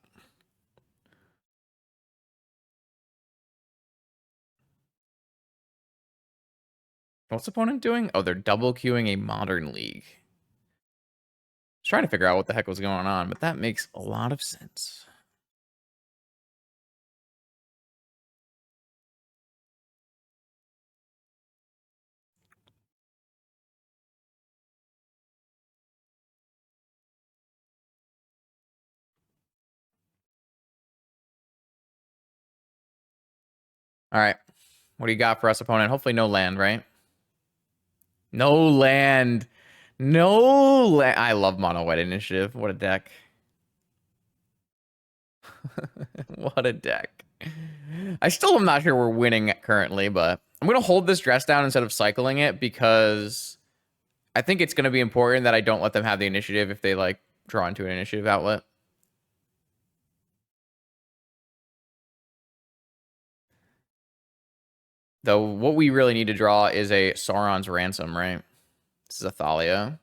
What's opponent doing? Oh, they're double queuing a Modern League. I was trying to figure out what the heck was going on, but that makes a lot of sense. All right. What do you got for us, opponent? Hopefully no land, right? No land. No land. I love Mono White Initiative. What a deck. What a deck. I still am not sure we're winning currently, but I'm going to hold this dress down instead of cycling it because I think it's going to be important that I don't let them have the initiative if they like draw into an initiative outlet. Though what we really need to draw is a Sauron's Ransom, right? This is a Thalia.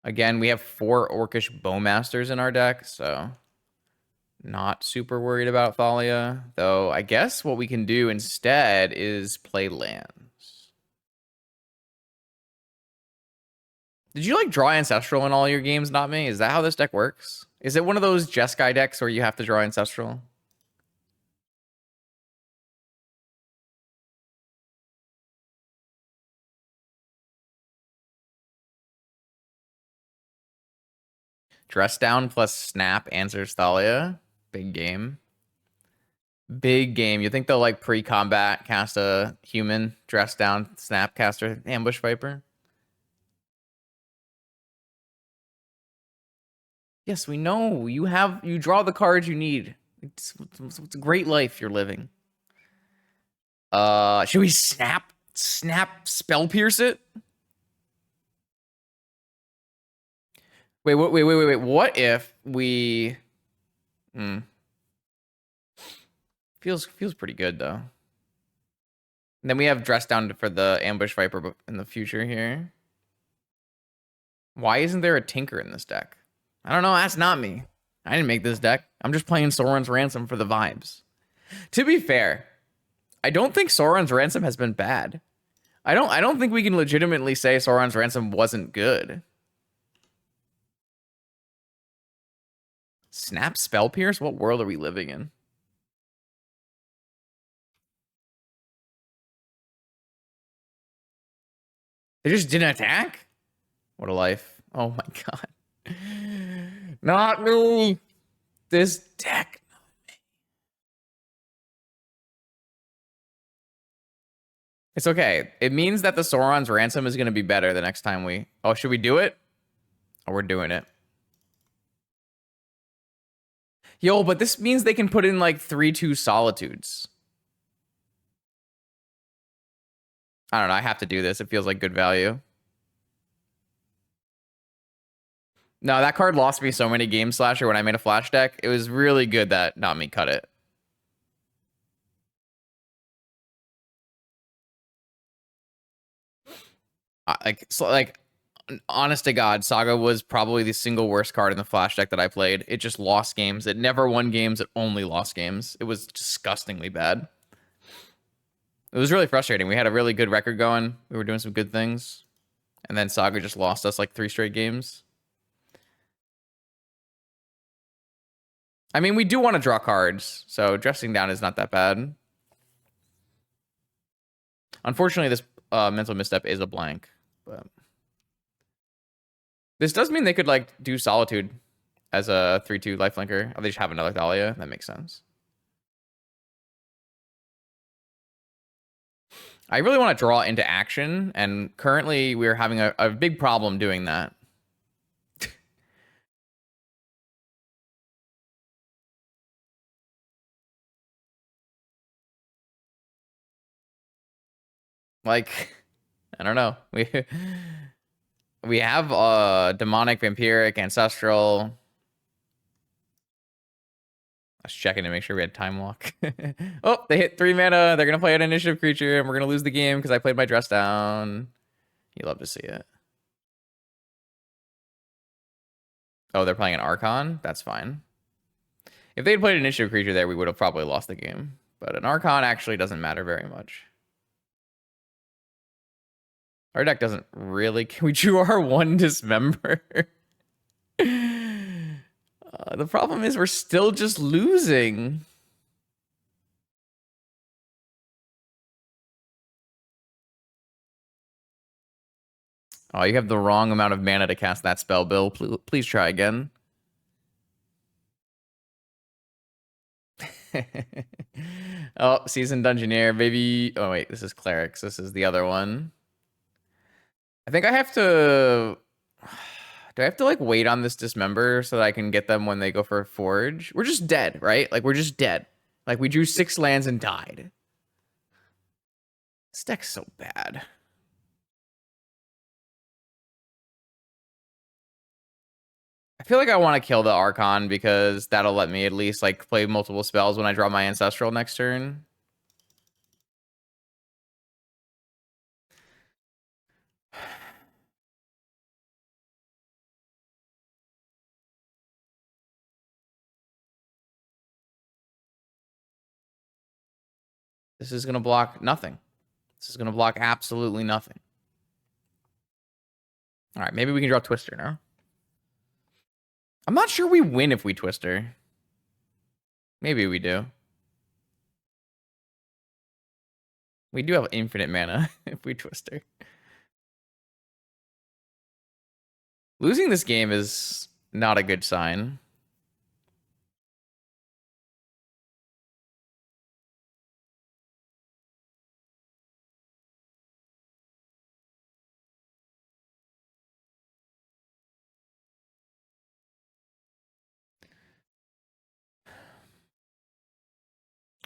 Again, we have 4 Orcish Bowmasters in our deck, so not super worried about Thalia. Though I guess what we can do instead is play lands. Did you like draw Ancestral in all your games, not me? Is that how this deck works? Is it one of those Jeskai decks where you have to draw Ancestral? Dress down plus snap answers Thalia. Big game. Big game. You think they'll like pre-combat cast a human, dress down, snap caster, ambush viper? Yes, we know. You draw the cards you need. It's a great life you're living. Should we snap spell pierce it? Wait. What if we feels pretty good though. And then we have dress down for the ambush viper in the future here. Why isn't there a Tinker in this deck? I don't know. That's not me. I didn't make this deck. I'm just playing Sauron's Ransom for the vibes. To be fair, I don't think Sauron's Ransom has been bad. I don't think we can legitimately say Sauron's Ransom wasn't good. Snap Spell Pierce? What world are we living in? They just didn't attack? What a life. Oh my god. Not me. This deck. It's okay. It means that the Sauron's Ransom is going to be better the next time we... Oh, should we do it? Oh, we're doing it. Yo, but this means they can put in like 3/2 Solitudes. I don't know. I have to do this. It feels like good value. No, that card lost me so many Game Slasher when I made a flash deck. It was really good that not me cut it. Like, honest to God, Saga was probably the single worst card in the flash deck that I played. It just lost games. It never won games. It only lost games. It was disgustingly bad. It was really frustrating. We had a really good record going. We were doing some good things. And then Saga just lost us like 3 straight games. I mean, we do want to draw cards, so dressing down is not that bad. Unfortunately, this mental misstep is a blank. But this does mean they could like do Solitude as a 3/2 lifelinker. Oh, they just have another Thalia. That makes sense. I really want to draw into action, and currently we're having a big problem doing that. Like, I don't know. We have demonic, vampiric, ancestral. I was checking to make sure we had time walk. Oh, they hit 3 mana. They're gonna play an initiative creature, and we're gonna lose the game because I played my dress down. You love to see it. Oh, they're playing an Archon? That's fine. If they had played an initiative creature there, we would have probably lost the game. But an Archon actually doesn't matter very much. Our deck doesn't really... Can we drew our 1 Dismember? The problem is we're still just losing. Oh, you have the wrong amount of mana to cast that spell, Bill. Please try again. Oh, Seasoned Dungeoneer. Maybe... Oh, wait. This is Clerics. This is the other one. I think I have to... Do I have to, like, wait on this Dismember so that I can get them when they go for a Forge? We're just dead, right? Like, we're just dead. Like, we drew 6 lands and died. This deck's so bad. I feel like I want to kill the Archon because that'll let me at least, like, play multiple spells when I draw my Ancestral next turn. This is going to block nothing. This is going to block absolutely nothing. All right, maybe we can draw Twister now. I'm not sure we win if we Twister. Maybe we do. We do have infinite mana if we Twister. Losing this game is Not a good sign.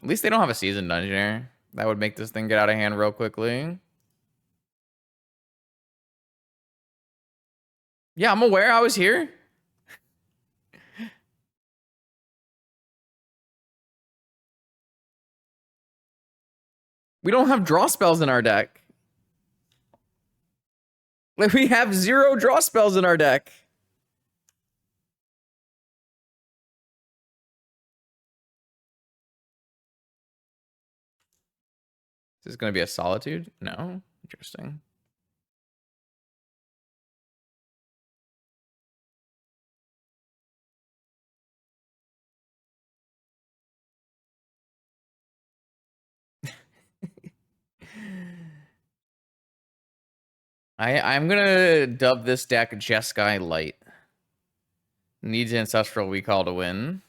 At least they don't have a seasoned dungeoneer. That would make this thing get out of hand real quickly. Yeah, I'm aware I was here. We don't have draw spells in our deck. Like, we have 0 draw spells in our deck. Is this going to be a solitude? No. Interesting. I'm gonna dub this deck Jeskai Light. Needs Ancestral Recall to win.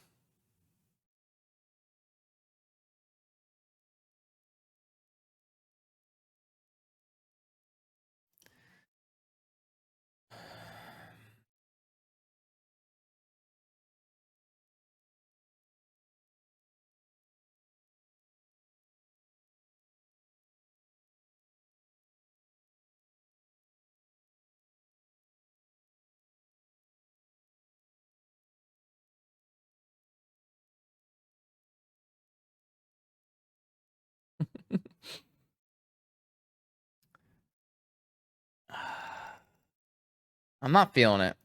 I'm not feeling it.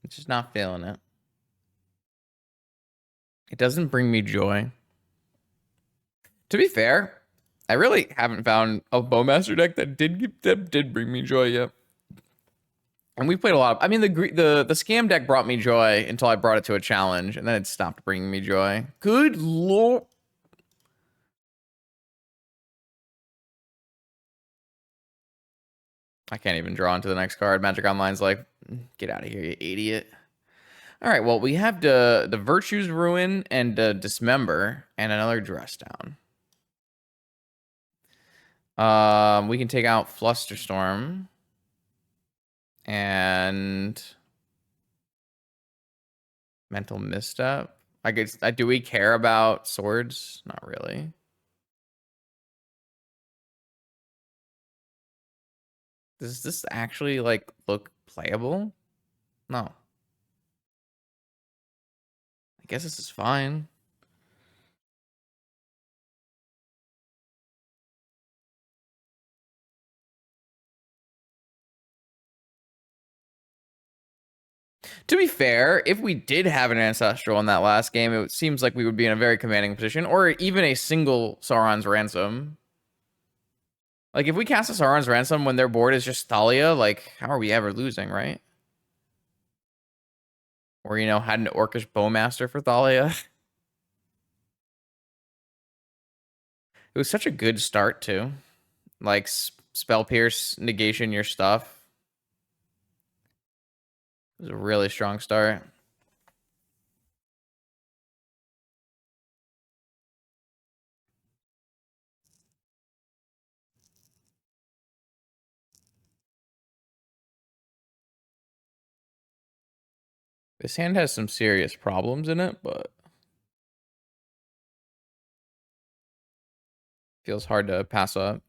I'm just not feeling it. It doesn't bring me joy. To be fair, I really haven't found a Bowmaster deck that did bring me joy yet. And we played a lot of, I mean, the scam deck brought me joy until I brought it to a challenge, and then it stopped bringing me joy. Good lord. I can't even draw into the next card. Magic Online's like, get out of here, you idiot. All right, well, we have the Virtue's Ruin and Dismember and another Dress Down. We can take out Flusterstorm and Mental Misstep. I guess, do we care about swords? Not really. Does this actually like look playable? No. I guess this is fine. To be fair, if we did have an Ancestral in that last game, it seems like we would be in a very commanding position, or even a single Sauron's Ransom. Like, if we cast a Sauron's Ransom when their board is just Thalia, like, how are we ever losing, right? Or, you know, had an Orcish Bowmaster for Thalia. It was such a good start, too. Like, Spell Pierce, negation your stuff. It was a really strong start. This hand has some serious problems in it, but feels hard to pass up.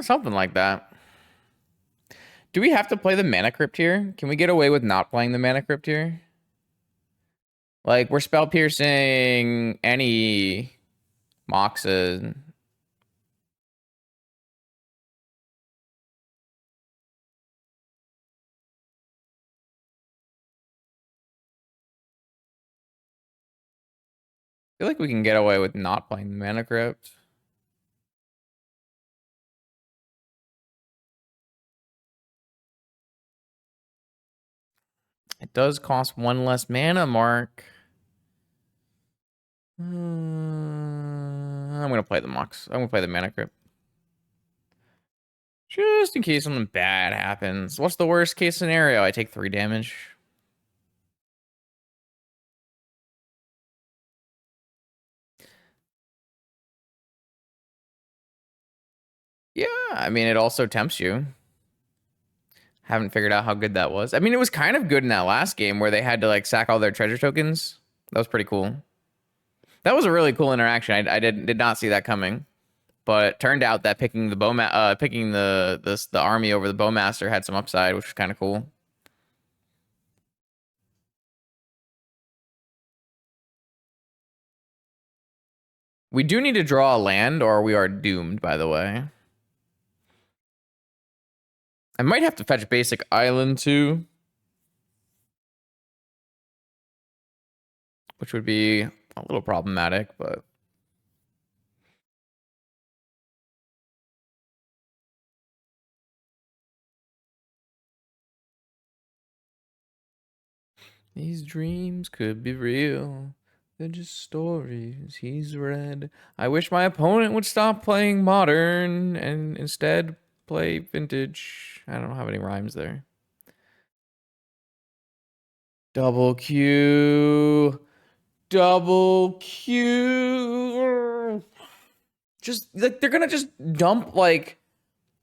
Something like that. Do we have to play the Mana Crypt here? Can we get away with not playing the Mana Crypt here? Like, we're spell piercing any Moxes. I feel like we can get away with not playing the Mana Crypt. It does cost one less mana, Mark. I'm gonna play the Mox. I'm gonna play the Mana Crypt. Just in case something bad happens. What's the worst case scenario? I take 3 damage. Yeah, I mean, it also tempts you. Haven't figured out how good that was. I mean, it was kind of good in that last game where they had to like sack all their treasure tokens. That was pretty cool. That was a really cool interaction. I did not see that coming. But it turned out that picking the picking the army over the bowmaster had some upside, which was kind of cool. We do need to draw a land, or we are doomed. By the way, I might have to fetch basic island too, which would be a little problematic, but. These dreams could be real. They're just stories he's read. I wish my opponent would stop playing modern and instead play vintage. I don't have any rhymes there. Double Q. Double Q. Just like they're gonna just dump like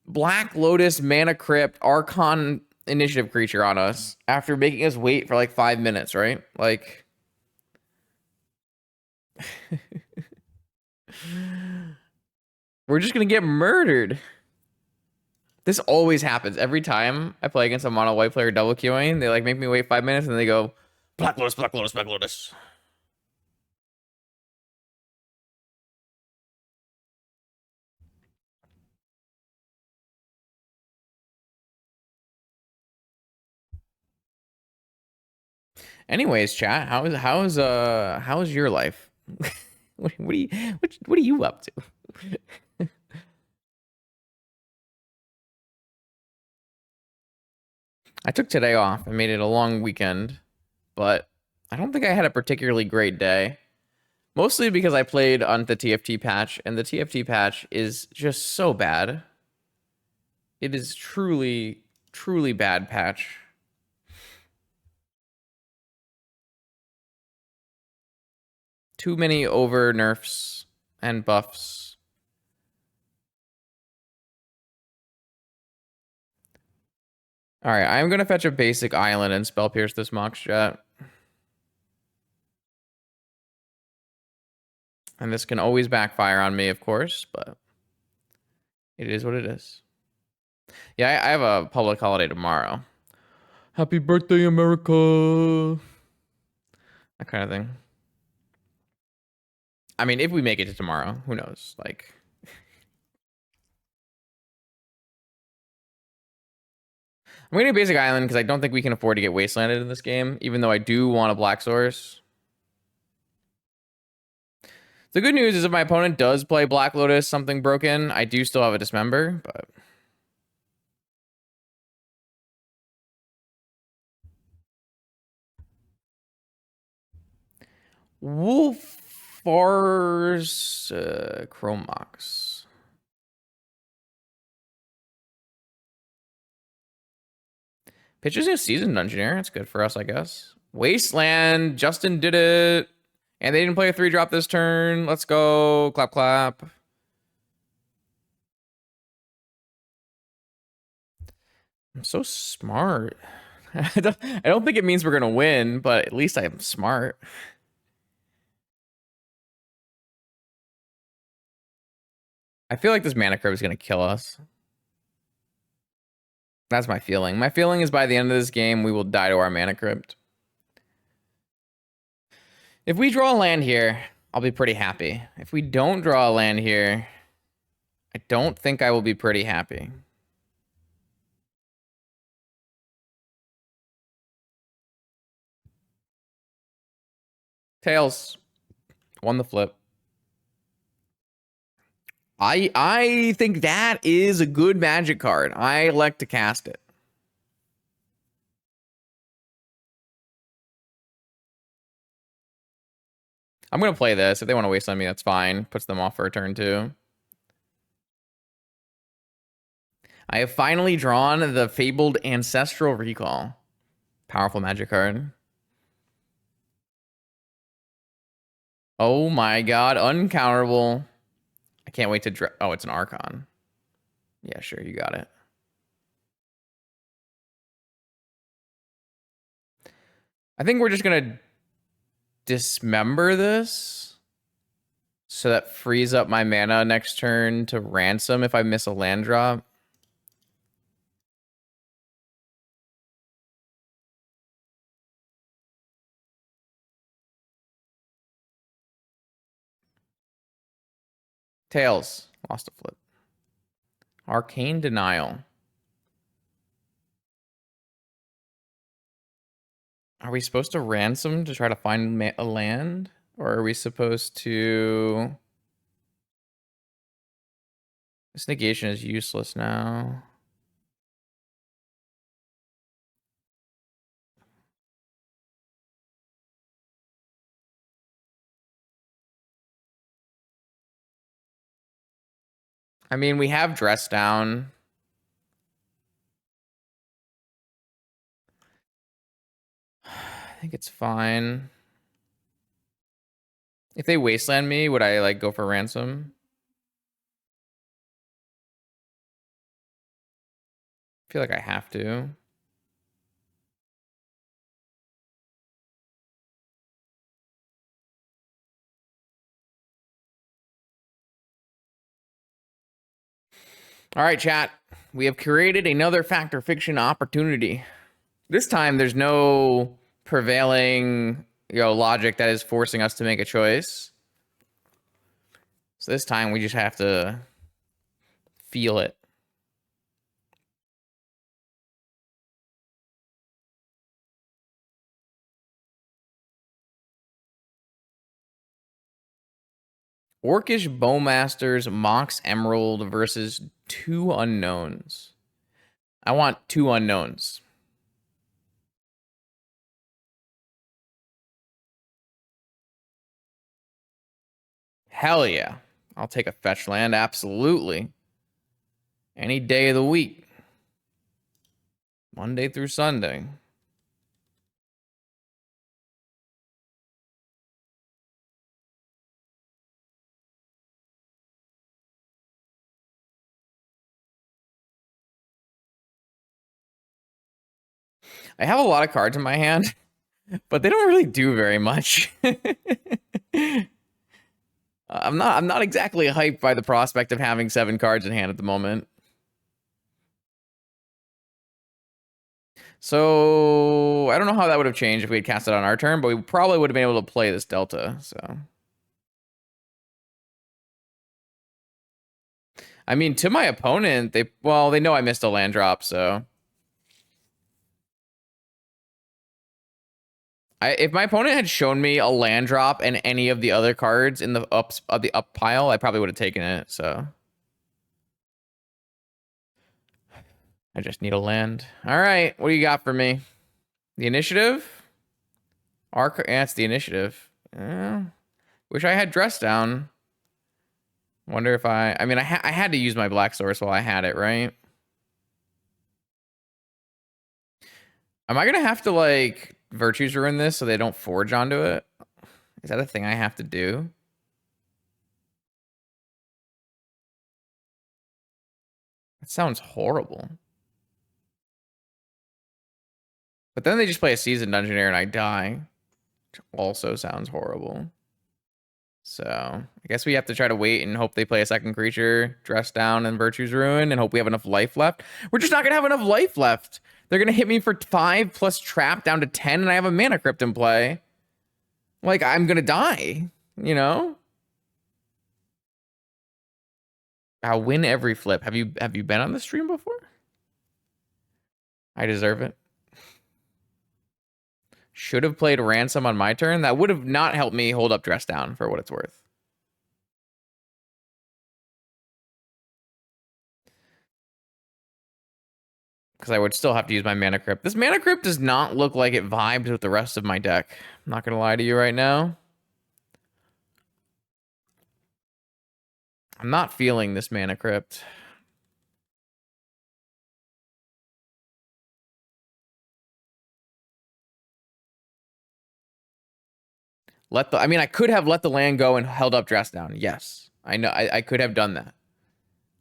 Black Lotus, Mana Crypt, Archon initiative creature on us after making us wait for like 5 minutes, right? Like we're just gonna get murdered. This always happens every time I play against a mono white player double queuing. They like make me wait 5 minutes and they go Black Lotus, Black Lotus, Black Lotus. Anyways, chat, how's your life? What are you up to? I took today off. I made it a long weekend, but I don't think I had a particularly great day. Mostly because I played on the TFT patch, and the TFT patch is just so bad. It is truly, truly bad patch. Too many over nerfs and buffs. All right, I'm gonna fetch a basic island and spell pierce this Mox Jet. And this can always backfire on me, of course, but it is what it is. Yeah, I have a public holiday tomorrow. Happy birthday, America. That kind of thing. I mean, if we make it to tomorrow, who knows? Like, I'm going to basic island because I don't think we can afford to get wastelanded in this game, even though I do want a black source. The good news is if my opponent does play Black Lotus, something broken, I do still have a Dismember, but... Wolfar's Chromox. Pitcher's new season Dungeoneer. That's good for us, I guess. Wasteland. Justin did it. And they didn't play a 3-drop this turn. Let's go. Clap, clap. I'm so smart. I don't think it means we're going to win, but at least I'm smart. I feel like this Mana Crypt is going to kill us. That's my feeling. My feeling is by the end of this game, we will die to our Mana Crypt. If we draw a land here, I'll be pretty happy. If we don't draw a land here, I don't think I will be pretty happy. Tails. Won the flip. I think that is a good Magic card. I like to cast it. I'm gonna play this. If they want to waste on me, that's fine. Puts them off for a turn too. I have finally drawn the Fabled Ancestral Recall. Powerful magic card. Oh my god, uncounterable. I can't wait to draw. Oh, it's an Archon. Yeah, sure, you got it. I think we're just gonna dismember this. So that frees up my mana next turn to Ransom if I miss a land drop. Tails. Lost a flip. Arcane Denial. Are we supposed to ransom to try to find a land? Or are we supposed to... This negation is useless now. I mean, we have Dress Down. I think it's fine. If they wasteland me, would I like go for ransom? I feel like I have to. All right, chat. We have created another fact or fiction opportunity. This time, there's no prevailing, logic that is forcing us to make a choice. So this time, we just have to feel it. Orcish Bowmasters Mox Emerald versus 2 unknowns. I want 2 unknowns. Hell yeah. I'll take a fetch land, absolutely. Any day of the week. Monday through Sunday. I have a lot of cards in my hand, but they don't really do very much. I'm not exactly hyped by the prospect of having 7 cards in hand at the moment. So I don't know how that would have changed if we had cast it on our turn, but we probably would have been able to play this Delta. So I mean, to my opponent, they know I missed a land drop, so if my opponent had shown me a land drop and any of the other cards in the up pile, I probably would have taken it. So I just need a land. All right, what do you got for me? The initiative? Yeah, it's the initiative. Wish I had Dress Down. Wonder if I mean, I had to use my Black Source while I had it, right? Am I gonna have to like Virtues Ruin this so they don't forge onto it? Is that a thing I have to do? That sounds horrible. But then they just play a Seasoned Dungeoneer and I die. Which also sounds horrible. So I guess we have to try to wait and hope they play a second creature, Dress Down and Virtues Ruin, and hope we have enough life left. We're just not gonna have enough life left. They're gonna hit me for 5 plus trap down to 10, and I have a Mana Crypt in play. Like, I'm gonna die, you know? I'll win every flip. Have you been on the stream before? I deserve it. Should have played Ransom on my turn. That would have not helped me hold up Dress Down for what it's worth. Because I would still have to use my Mana Crypt. This Mana Crypt does not look like it vibes with the rest of my deck. I'm not going to lie to you right now. I'm not feeling this mana crypt. I mean, I could have let the land go and held up dress down. Yes. I know I could have done that.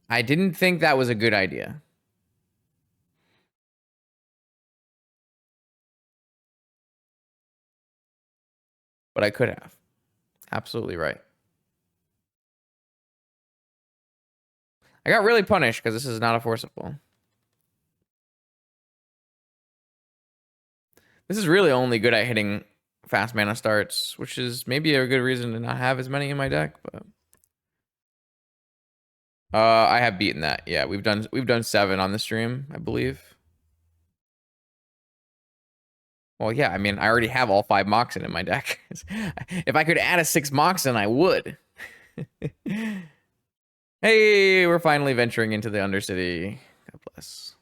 I didn't think that was a good idea. But I could have. Absolutely right. I got really punished because this is not a forcible. This is really only good at hitting fast mana starts, which is maybe a good reason to not have as many in my deck, but I have beaten that. Yeah, we've done 7 on the stream, I believe. Well, yeah, I mean, I already have all 5 Moxen in my deck. If I could add a 6 Moxen, I would. Hey, we're finally venturing into the Undercity. God bless.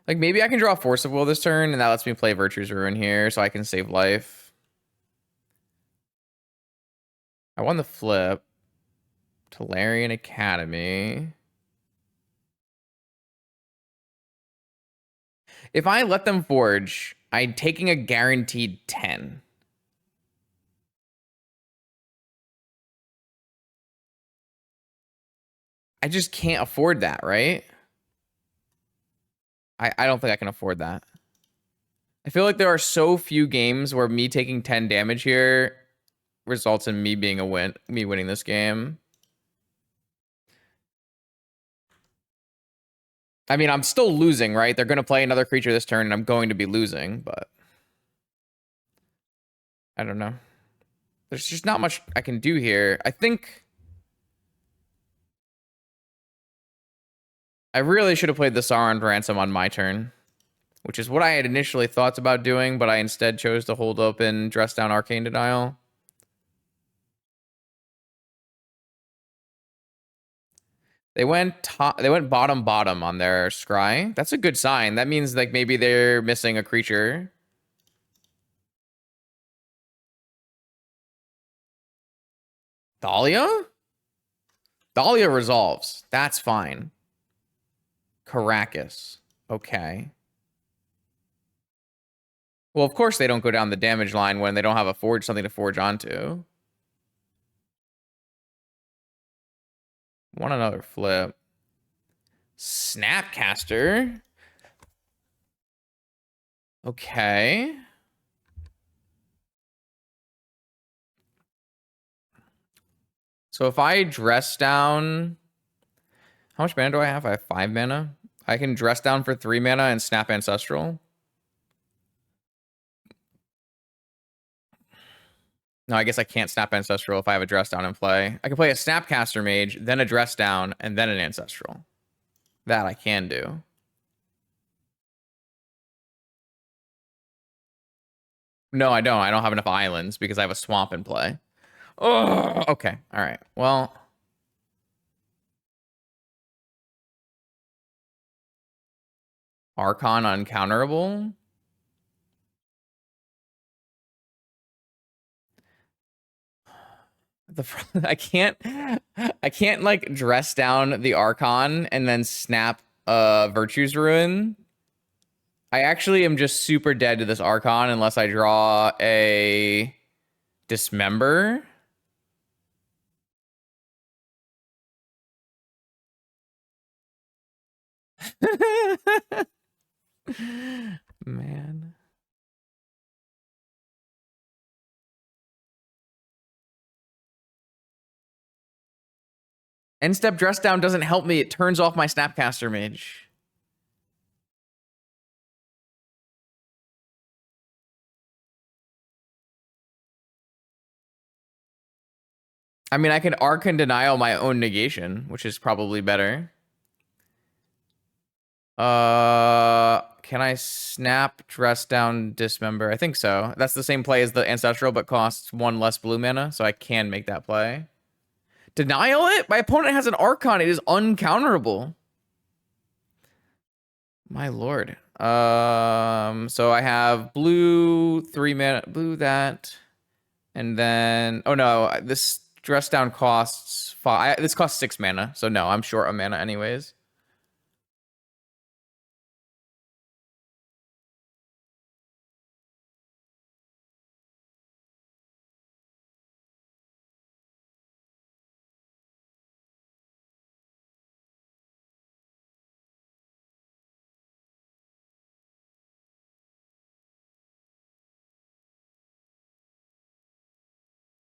Like, maybe I can draw Force of Will this turn, and that lets me play Virtue's Ruin here, so I can save life. I won the flip. Tolarian Academy. If I let them forge, I'm taking a guaranteed 10. I just can't afford that, right? I don't think I can afford that. I feel like there are so few games where me taking 10 damage here results in me being me winning this game. I mean, I'm still losing, right? They're going to play another creature this turn, and I'm going to be losing, but I don't know. There's just not much I can do here. I think I really should have played the Sauron Ransom on my turn, which is what I had initially thought about doing, but I instead chose to hold open, dress down Arcane Denial. They went bottom on their scry. That's a good sign. That means like maybe they're missing a creature. Dahlia? Dahlia resolves. That's fine. Caracas. Okay. Well, of course they don't go down the damage line when they don't have something to forge onto. Want another flip. Snapcaster. Okay. So if I dress down, how much mana do I have? I have 5 mana. I can dress down for 3 mana and snap Ancestral. No, I guess I can't snap Ancestral if I have a dress down in play. I can play a Snapcaster Mage, then a dress down, and then an Ancestral. That I can do. No, I don't. I don't have enough islands because I have a swamp in play. Oh, okay. All right. Well, Archon uncounterable. I can't like dress down the Archon and then snap Virtue's Ruin. I actually am just super dead to this Archon unless I draw a Dismember. Man. End step dress down doesn't help me. It turns off my Snapcaster Mage. I mean, I can Arcane Denial my own negation, which is probably better. Can I snap dress down Dismember? I think so. That's the same play as the Ancestral, but costs 1 less blue mana, so I can make that play. Denial it? My opponent has an Archon. It is uncounterable. My lord. So I have blue, 3 mana, blue that, and then oh no, this dress down costs 5. This costs 6 mana, so no, I'm short a mana anyways.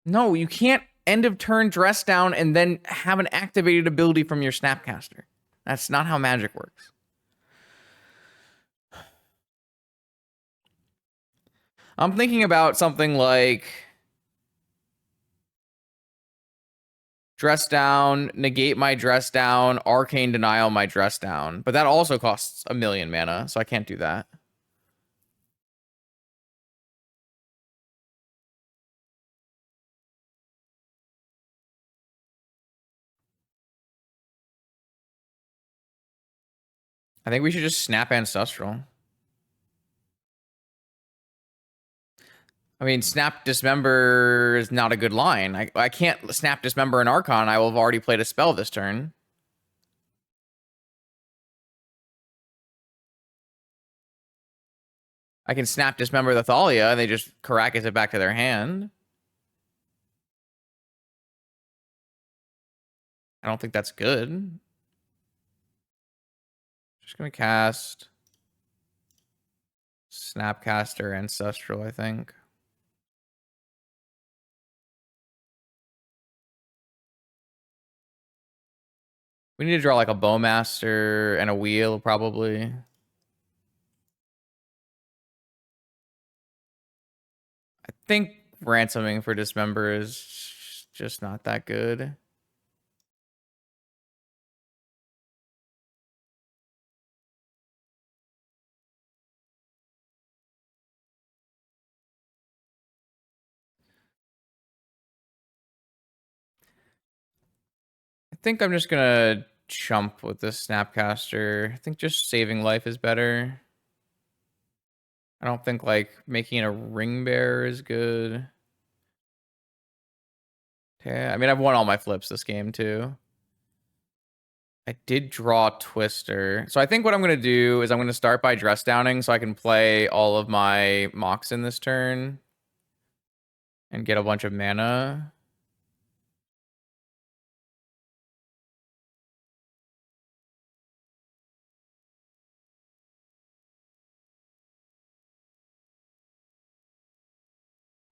No, you can't end of turn dress down and then have an activated ability from your Snapcaster. That's not how Magic works. I'm thinking about something like dress down, negate my dress down, arcane denial my dress down. But that also costs 1,000,000 mana, so I can't do that. I think we should just snap Ancestral. I mean, snap Dismember is not a good line. I can't snap Dismember an Archon. I will have already played a spell this turn. I can snap Dismember the Thalia and they just Karakas it back to their hand. I don't think that's good. Just gonna cast Snapcaster Ancestral, I think. We need to draw like a Bowmaster and a wheel, probably. I think ransoming for Dismember is just not that good. I think I'm just gonna chump with this Snapcaster. I think just saving life is better. I don't think like making a ring bearer is good. Yeah, I mean I've won all my flips this game too. I did draw Twister. So I think what I'm gonna do is I'm gonna start by dress downing so I can play all of my Mox in this turn and get a bunch of mana.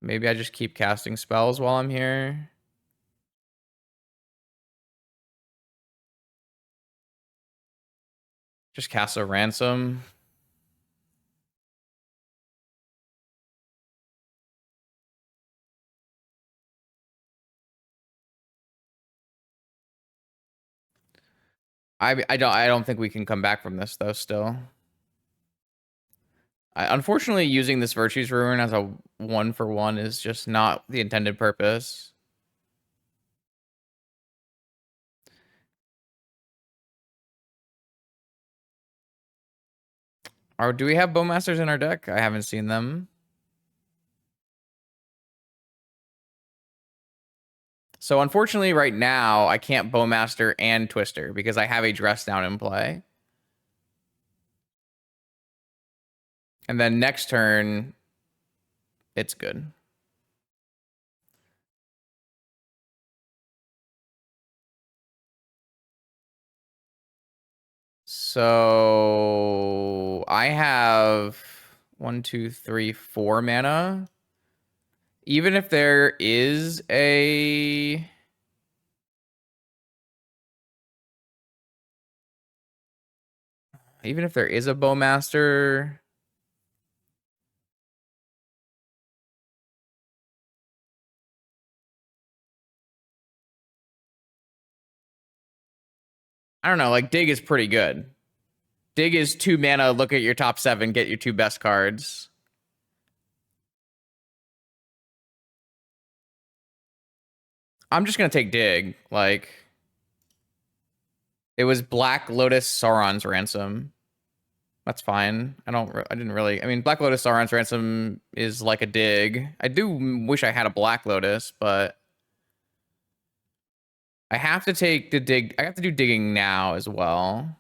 Maybe I just keep casting spells while I'm here. Just cast a Ransom. I don't think we can come back from this though still. Unfortunately, using this Virtues Rune as a 1-for-1 is just not the intended purpose. Or do we have Bowmasters in our deck? I haven't seen them. So unfortunately, right now, I can't Bowmaster and Twister because I have a dress down in play. And then next turn, it's good. So I have 1, 2, 3, 4 mana. Even if there is a Bowmaster, I don't know, like Dig is pretty good. Dig is 2 mana, look at your top 7, get your 2 best cards. I'm just gonna take Dig. Like, it was Black Lotus Sauron's Ransom. That's fine. I didn't really. I mean, Black Lotus Sauron's Ransom is like a dig. I do wish I had a Black Lotus, but I have to take the dig. I have to do digging now as well.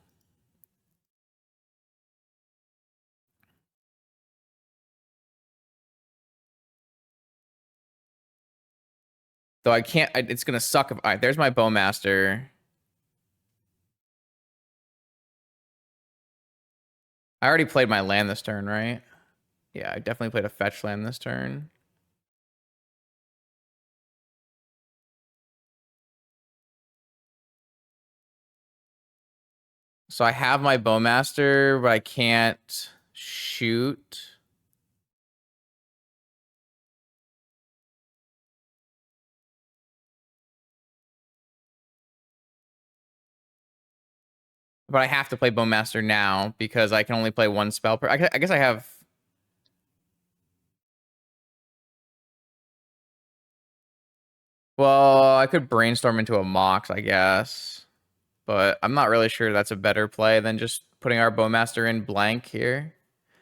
Though I can't. It's gonna suck if. All right, there's my Bowmaster. I already played my land this turn, right? Yeah, I definitely played a fetch land this turn. So I have my Bowmaster, but I can't shoot. But I have to play Bowmaster now because I can only play one spell per. I guess I have. Well, I could brainstorm into a Mox, I guess. But I'm not really sure that's a better play than just putting our Bowmaster in blank here.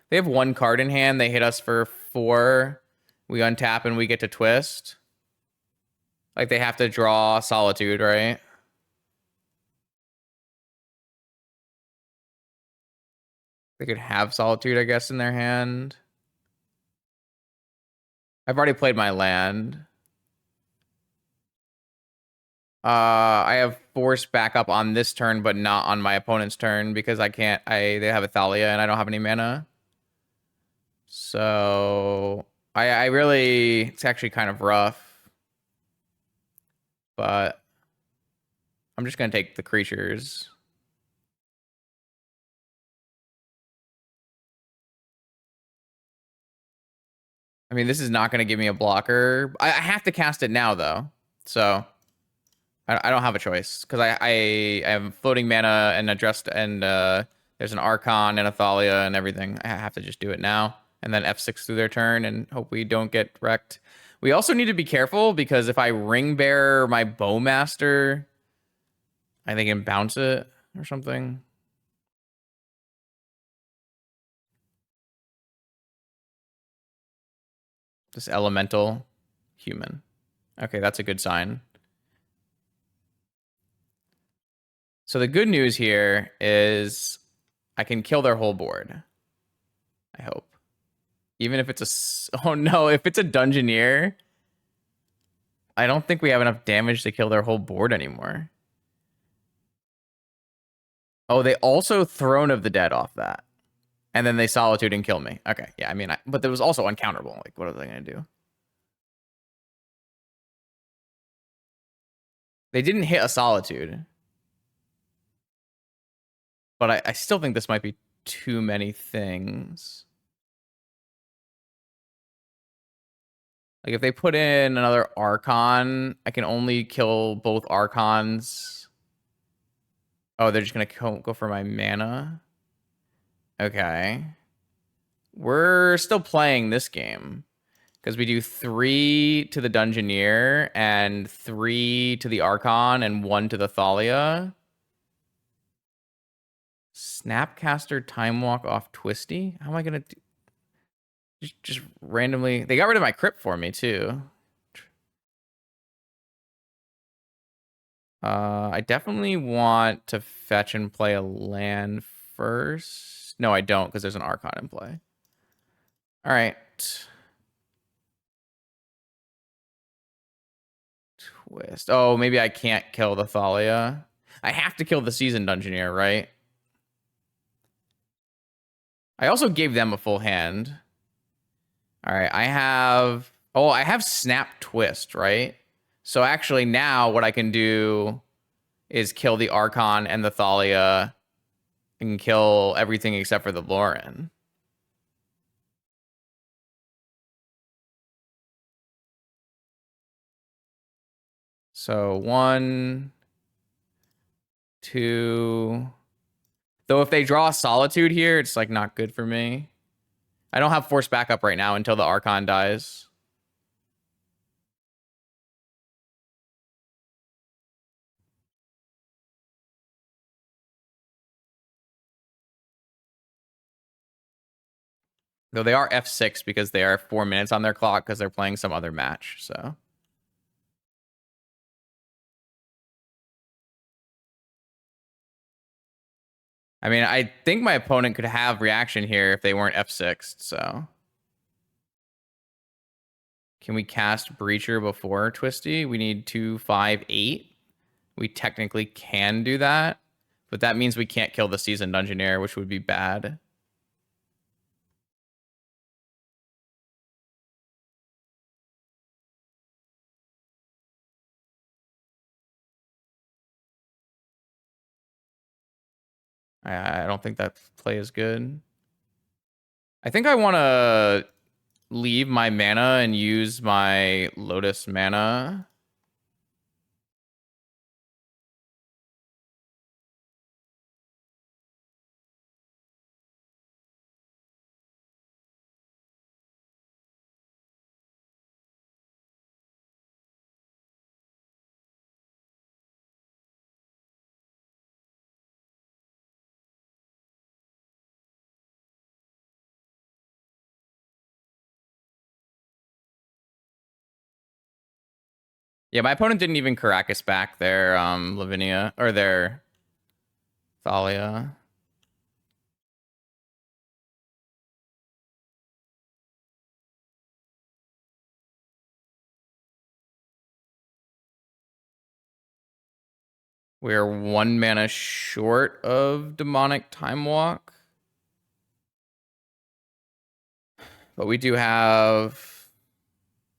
They have one card in hand. They hit us for 4. We untap and we get to twist. Like they have to draw Solitude, right? They could have Solitude, I guess, in their hand. I've already played my land. I have force backup on this turn, but not on my opponent's turn because I can't. They have a Thalia and I don't have any mana. So I really, it's actually kind of rough, but I'm just gonna take the creatures. I mean, this is not gonna give me a blocker. I have to cast it now though, so I don't have a choice because I have floating mana and addressed and there's an Archon and a Thalia and everything. I have to just do it now and then F6 through their turn and hope we don't get wrecked. We also need to be careful because if I ring bear my Bowmaster, I think I can bounce it or something. This elemental human. Okay, that's a good sign. So the good news here is I can kill their whole board. I hope. Even if it's a... Oh no, if it's a Dungeoneer, I don't think we have enough damage to kill their whole board anymore. Oh, they also Throne of the Dead off that. And then they Solitude and kill me. Okay, yeah, I mean, but there was also uncounterable. Like, what are they going to do? They didn't hit a Solitude. But I still think this might be too many things. Like, if they put in another Archon, I can only kill both Archons. Oh, they're just going to go for my mana? Okay. We're still playing this game. Because we do 3 to the Dungeoneer and 3 to the Archon and 1 to the Thalia. Snapcaster Time Walk off Twisty? How am I going to do? Just randomly. They got rid of my crypt for me, too. I definitely want to fetch and play a land first. No, I don't, because there's an Archon in play. All right. Twist. Oh, maybe I can't kill the Thalia. I have to kill the Seasoned Dungeoneer, right? I also gave them a full hand. All right, I have... Oh, I have Snap Twist, right? So actually now what I can do is kill the Archon and the Thalia and kill everything except for the Lauren. So 1, 2... Though if they draw Solitude here, it's like not good for me. I don't have force backup right now until the Archon dies. Though they are F6 because they are 4 minutes on their clock because they're playing some other match, so. I mean, I think my opponent could have reaction here if they weren't F6, so. Can we cast Breacher before Twisty? We need 2, 5, 8. We technically can do that, but that means we can't kill the Seasoned Dungeoneer, which would be bad. I don't think that play is good. I think I want to leave my mana and use my Lotus mana. Yeah, my opponent didn't even Caracas back their Lavinia or their Thalia. We're 1 mana short of Demonic Time Walk. But we do have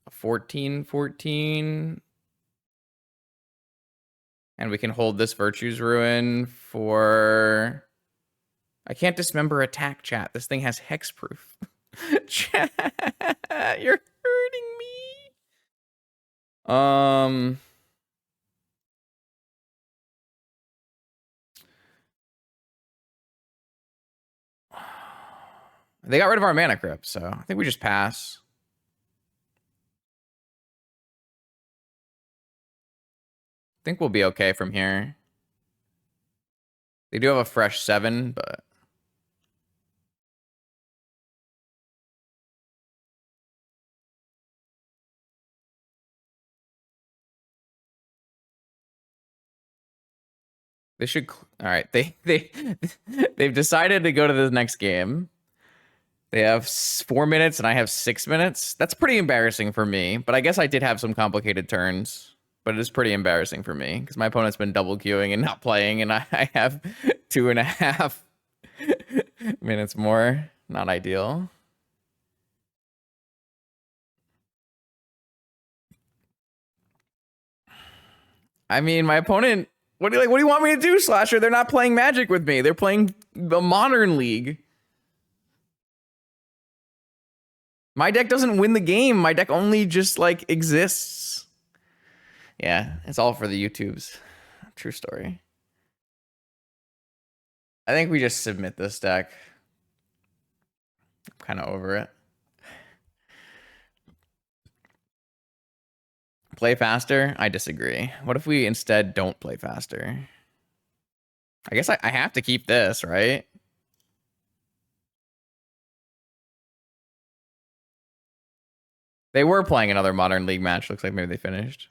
a 14/14. And we can hold this Virtue's Ruin for... I can't dismember attack, chat. This thing has hexproof. Chat, you're hurting me. They got rid of our mana crypt, so I think we just pass. I think we'll be okay from here. They do have a fresh 7, but... They should... All right, they've decided to go to the next game. They have 4 minutes and I have 6 minutes. That's pretty embarrassing for me, but I guess I did have some complicated turns. But it is pretty embarrassing for me because my opponent's been double queuing and not playing, and I have 2.5 minutes more. Not ideal. I mean, my opponent. What do you want me to do, Slasher? They're not playing Magic with me. They're playing the Modern League. My deck doesn't win the game. My deck only just like exists. Yeah, it's all for the YouTubes. True story. I think we just submit this deck. I'm kind of over it. Play faster? I disagree. What if we instead don't play faster? I guess I have to keep this, right? They were playing another Modern League match. Looks like maybe they finished.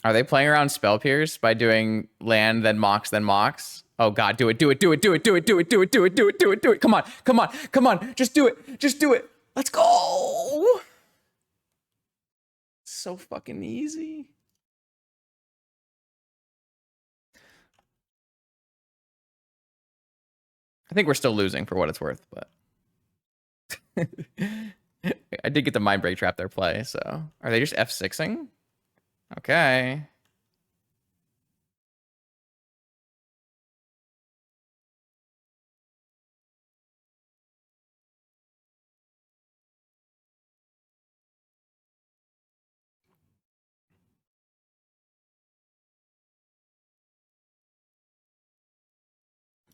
Are they playing around Spell Pierce by doing land, then Mox, then Mox? Oh god, do it, do it, do it, do it, do it, do it, do it, do it, do it, do it, do it. Come on, come on, come on. Just do it. Just do it. Let's go. It's so fucking easy. I think we're still losing for what it's worth, but I did get the Mind Break Trap their play, so. Are they just F6ing? Okay.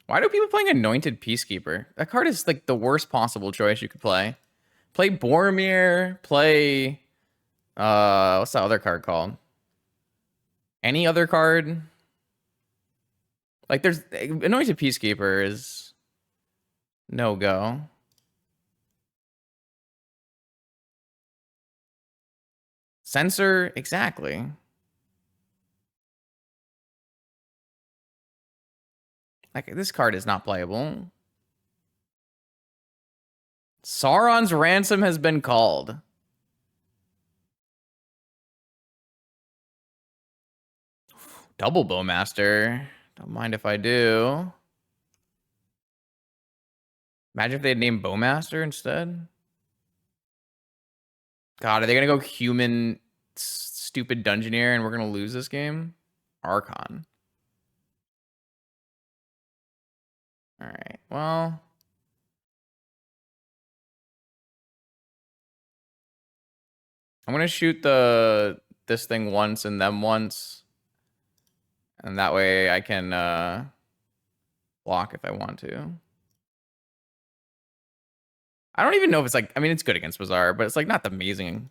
Why do people playing Anointed Peacekeeper? That card is like the worst possible choice you could play. Play Boromir. Play what's that other card called? Any other card? Like there's Anointed Peacekeeper is no go. Censor, exactly. Like this card is not playable. Sauron's Ransom has been called. Double Bowmaster. Don't mind if I do. Imagine if they'd named Bowmaster instead. God, are they gonna go human stupid Dungeoneer and we're gonna lose this game? Archon. Alright, well. I'm gonna shoot this thing once and them once. And that way I can block if I want to. I don't even know if it's like, I mean, it's good against Bazaar, but it's like not amazing.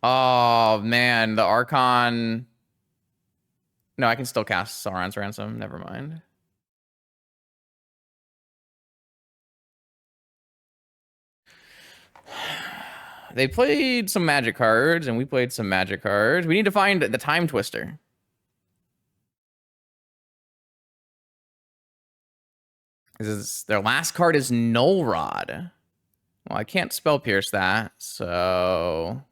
Oh man, the Archon. No, I can still cast Sauron's Ransom. Never mind. They played some magic cards, and we played some magic cards. We need to find the Time Twister. Their last card is Null Rod. Well, I can't spell pierce that, so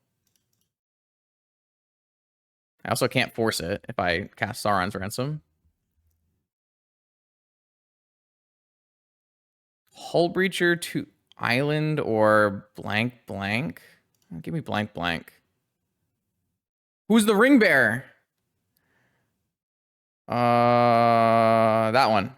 I also can't force it if I cast Sauron's Ransom. Hull Breacher to Island or blank blank. Give me blank blank. Who's the ring bearer? That one.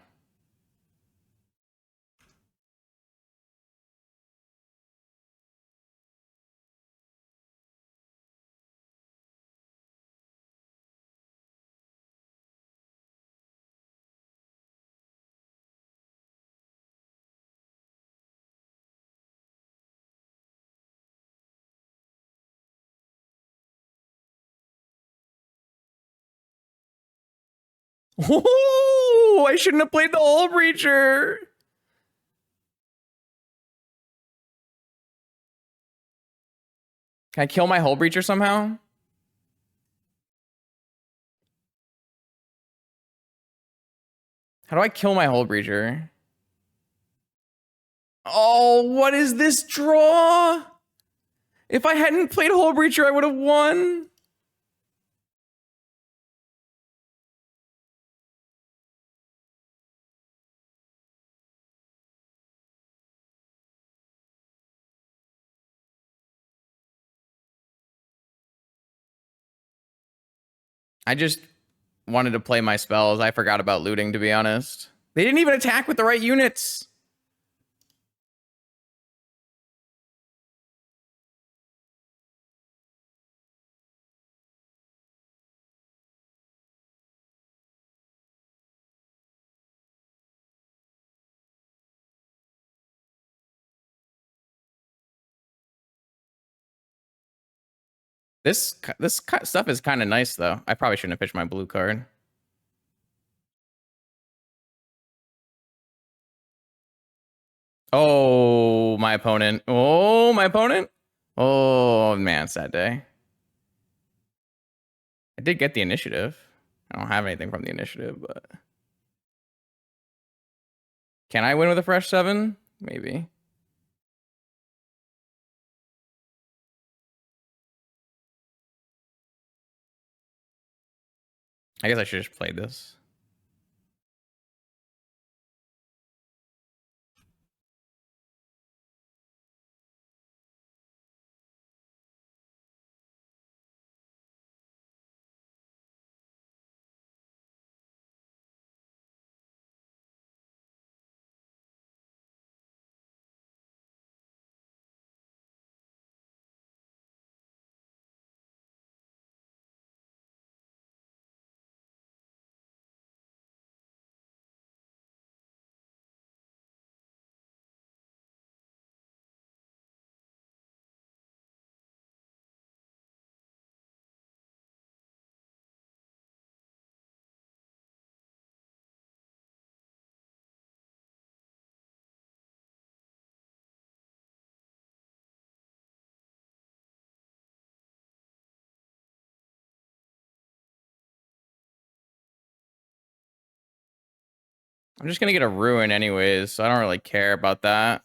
Oh, I shouldn't have played the Hull Breacher. Can I kill my Hull Breacher somehow? How do I kill my Hull Breacher? Oh, what is this draw? If I hadn't played Hull Breacher, I would have won. I just wanted to play my spells. I forgot about looting, to be honest. They didn't even attack with the right units. This stuff is kind of nice, though. I probably shouldn't have pitched my blue card. Oh, my opponent. Oh, my opponent. Oh, man, sad day. I did get the initiative. I don't have anything from the initiative, but... Can I win with a fresh 7? Maybe. I guess I should just play this. I'm just gonna get a ruin anyways, so I don't really care about that.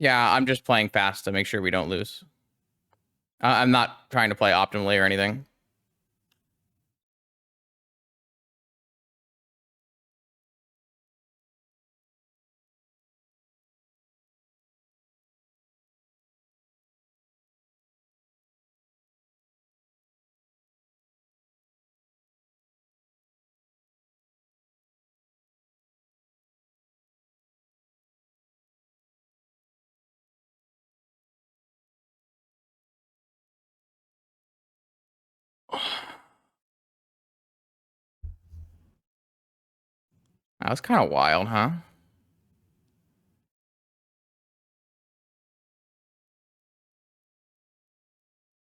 Yeah, I'm just playing fast to make sure we don't lose. I'm not trying to play optimally or anything. That was kind of wild, huh?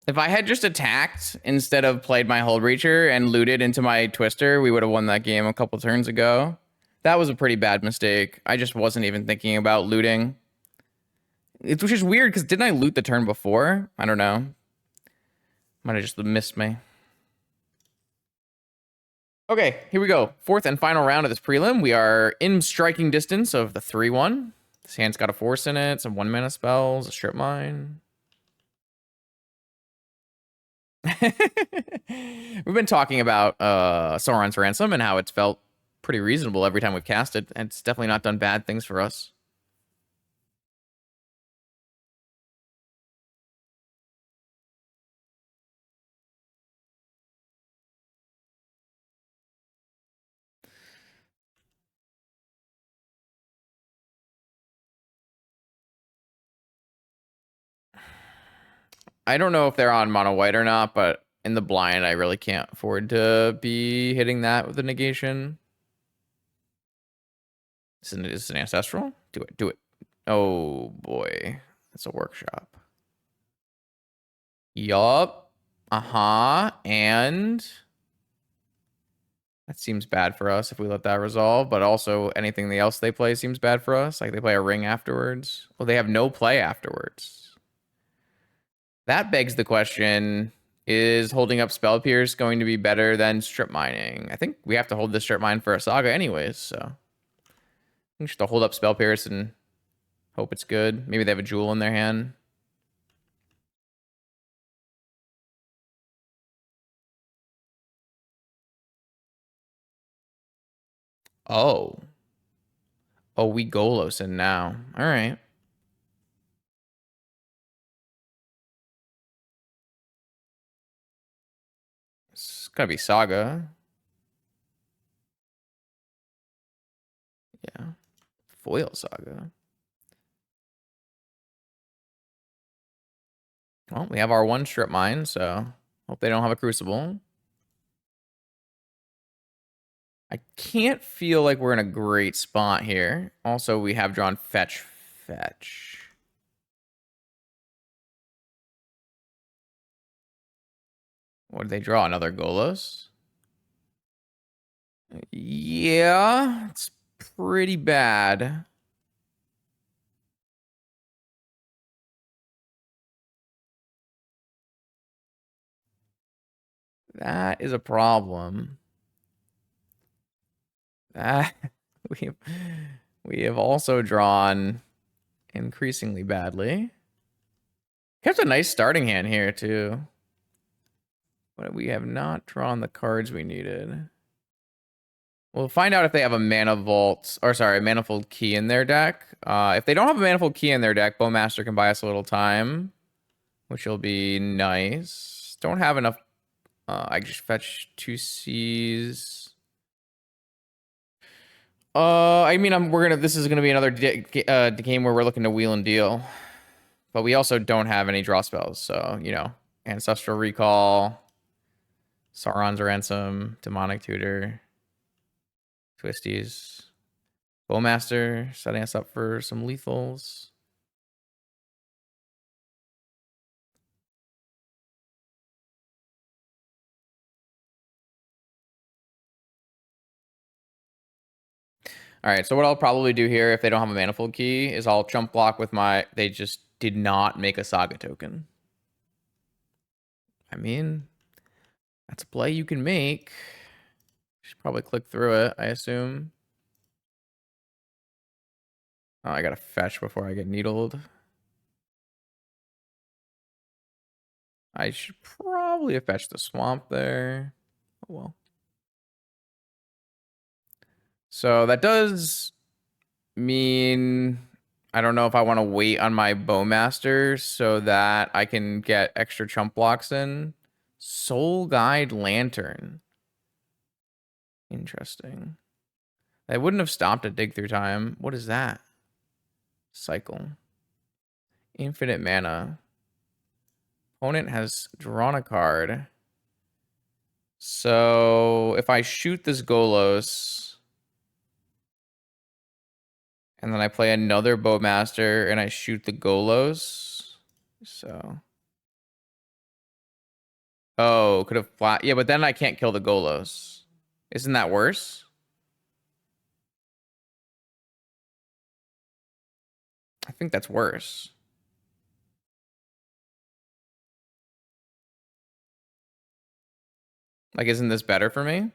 If I had just attacked instead of played my Hull Breacher and looted into my Twister, we would have won that game a couple turns ago. That was a pretty bad mistake. I just wasn't even thinking about looting. Which is weird, because didn't I loot the turn before? I don't know. Might have just missed me. Okay, here we go. Fourth and final round of this prelim. We are in striking distance of the 3-1. This hand's got a force in it, some 1-mana spells, a strip mine. We've been talking about Sauron's Ransom and how it's felt pretty reasonable every time we've cast it, and it's definitely not done bad things for us. I don't know if they're on mono white or not, but in the blind, I really can't afford to be hitting that with a negation. Is it an ancestral? Do it, do it. Oh boy, that's a workshop. Yup. Uh-huh. And that seems bad for us if we let that resolve, but also anything else they play seems bad for us. Like they play a ring afterwards. Well, they have no play afterwards. That begs the question, is holding up Spell Pierce going to be better than strip mining? I think we have to hold this strip mine for a saga anyways, so I think just to hold up Spell Pierce and hope it's good. Maybe they have a jewel in their hand. Oh. Oh, we Golos in now. All right. It's gotta be Saga. Yeah. Foil Saga. Well, we have our one strip mine, so hope they don't have a Crucible. I can't feel like we're in a great spot here. Also, we have drawn fetch, fetch. What did they draw? Another Golos? Yeah, it's pretty bad. That is a problem. That we have also drawn increasingly badly. Kept a nice starting hand here too. But we have not drawn the cards we needed. We'll find out if they have a mana vault, or sorry, a manifold key in their deck. If they don't have a manifold key in their deck, Bowmaster can buy us a little time, which will be nice. Don't have enough. I just fetch 2Cs. I mean, this is gonna be another game where we're looking to wheel and deal, but we also don't have any draw spells, so you know, Ancestral Recall, Sauron's Ransom, Demonic Tutor, Twisties, Bowmaster, setting us up for some lethals. All right, so what I'll probably do here if they don't have a manifold key is I'll chump block with my... They just did not make a Saga token. I mean, that's a play you can make. Should probably click through it, I assume. Oh, I gotta fetch before I get needled. I should probably have fetched the swamp there. Oh well. So that does mean I don't know if I want to wait on my Bowmaster so that I can get extra chump blocks in. Soul Guide Lantern. Interesting. I wouldn't have stopped at dig through time. What is that? Cycle. Infinite mana. Opponent has drawn a card. So if I shoot this Golos and then I play another Bowmaster and I shoot the Golos. So. Oh, could have flat. Yeah, but then I can't kill the Golos. Isn't that worse? I think that's worse. Like, isn't this better for me?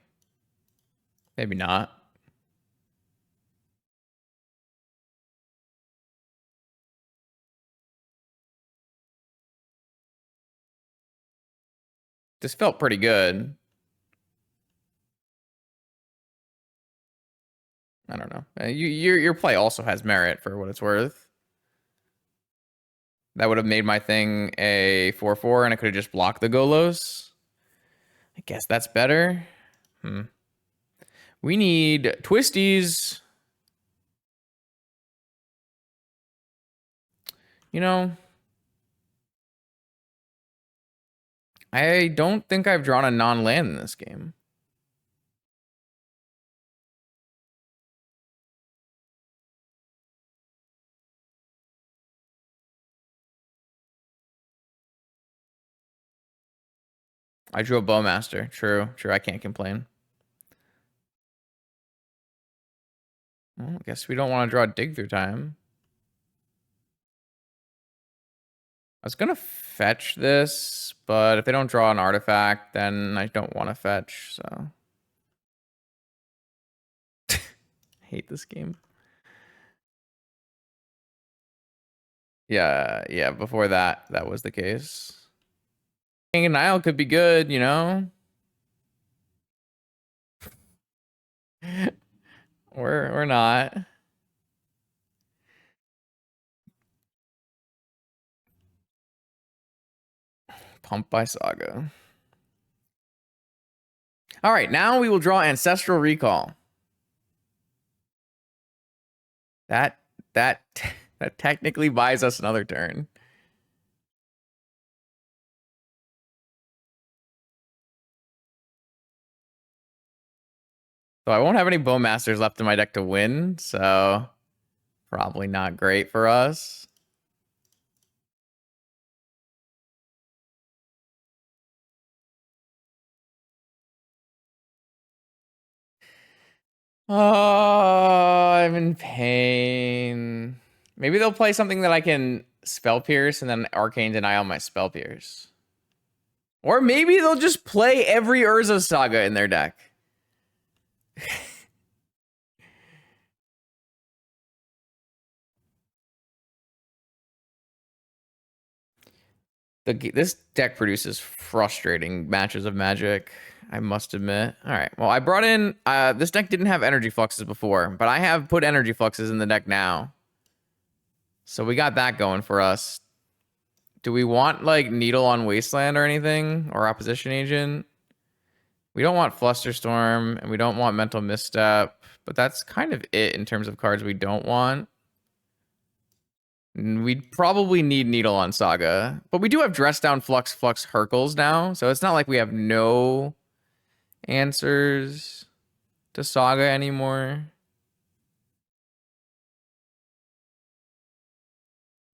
Maybe not. This felt pretty good. I don't know. Your play also has merit for what it's worth. That would have made my thing a 4/4, and I could have just blocked the Golos. I guess that's better. We need twisties. You know, I don't think I've drawn a non-land in this game. I drew a Bowmaster. True. I can't complain. Well, I guess we don't want to draw dig through time. I was going to fetch this, but if they don't draw an artifact, then I don't want to fetch, so. I hate this game. Yeah, before that was the case. King and Nile could be good, you know? Or not. Pumped by Saga. All right, now we will draw Ancestral Recall. That technically buys us another turn. So I won't have any Bowmasters left in my deck to win, so probably not great for us. Oh, I'm in pain. Maybe they'll play something that I can Spell Pierce and then Arcane Denial my Spell Pierce. Or maybe they'll just play every Urza Saga in their deck. This deck produces frustrating matches of Magic, I must admit. All right, well, I brought in... this deck didn't have Energy Fluxes before, but I have put Energy Fluxes in the deck now. So we got that going for us. Do we want, like, Needle on Wasteland or anything? Or Opposition Agent? We don't want Flusterstorm, and we don't want Mental Misstep. But that's kind of it in terms of cards we don't want. We'd probably need Needle on Saga, but we do have Dress Down Flux Flux Hercles now, so it's not like we have no answers to Saga anymore.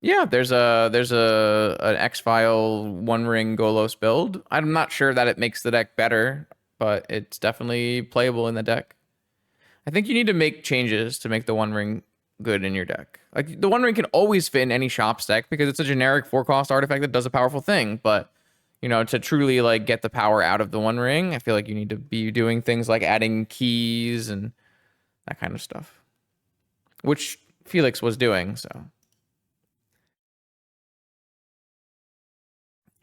Yeah, there's a an X-File One Ring Golos build. I'm not sure that it makes the deck better, but it's definitely playable in the deck. I think you need to make changes to make the One Ring good in your deck. Like the One Ring can always fit in any shop's deck because it's a generic 4-cost artifact that does a powerful thing, but you know, to truly like get the power out of the One Ring, I feel like you need to be doing things like adding keys and that kind of stuff, which Felix was doing, so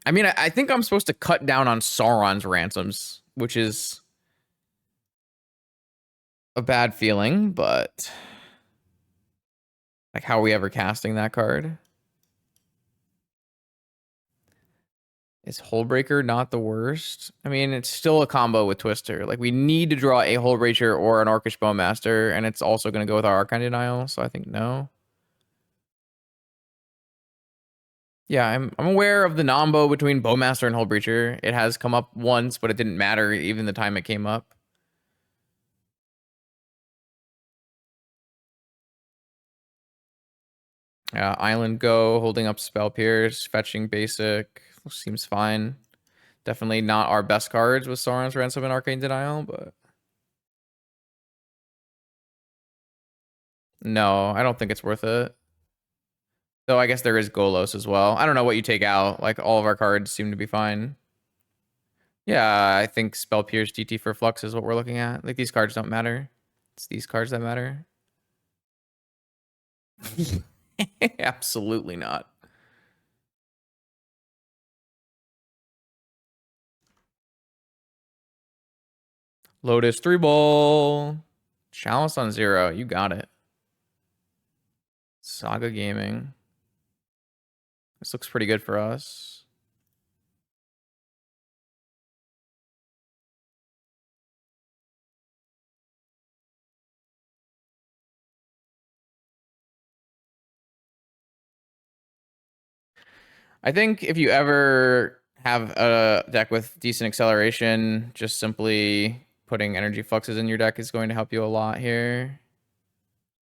I mean, I think I'm supposed to cut down on Sauron's ransoms, which is a bad feeling, but like, how are we ever casting that card? Is Hullbreaker not the worst? I mean, it's still a combo with Twister. Like, we need to draw a Hullbreaker or an Orcish Bowmaster, and it's also going to go with our Archon Denial, so I think no. Yeah, I'm aware of the nombo between Bowmaster and Hullbreacher. It has come up once, but it didn't matter even the time it came up. Island Go, holding up Spell Pierce, fetching basic, seems fine. Definitely not our best cards with Sauron's Ransom and Arcane Denial, but no, I don't think it's worth it. Though I guess there is Golos as well. I don't know what you take out. Like, all of our cards seem to be fine. Yeah, I think Spell Pierce DT for Flux is what we're looking at. Like, these cards don't matter. It's these cards that matter. Absolutely not. Lotus 3-ball. Chalice on 0. You got it. Saga Gaming. This looks pretty good for us. I think if you ever have a deck with decent acceleration, just simply putting energy fluxes in your deck is going to help you a lot here.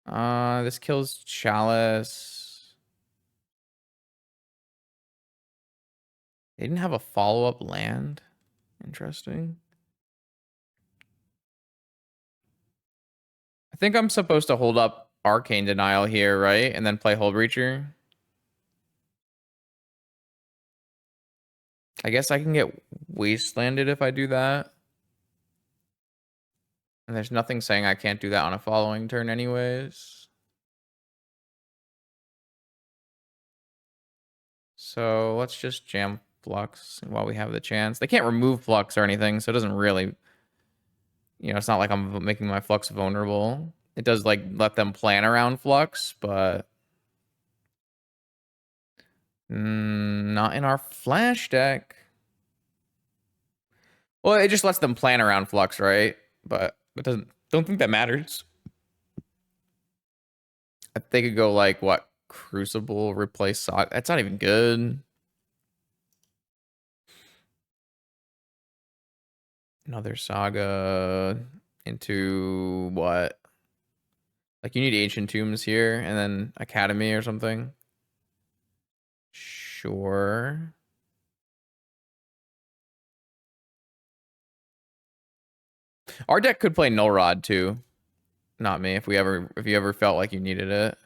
This kills Chalice. They didn't have a follow-up land. Interesting. I think I'm supposed to hold up Arcane Denial here, right? And then play Hullbreacher. I guess I can get Wastelanded if I do that. And there's nothing saying I can't do that on a following turn anyways. So let's just jam Flux while we have the chance. They can't remove Flux or anything, so it doesn't really, you know, it's not like I'm making my Flux vulnerable. It does like let them plan around Flux, but not in our Flash deck. Well, it just lets them plan around Flux, right? But it don't think that matters. They could go like what? Crucible, replace Saga. That's not even good. Another Saga into what? Like, you need Ancient Tombs here and then Academy or something. Sure. Our deck could play Null Rod too. Not me. If you ever felt like you needed it.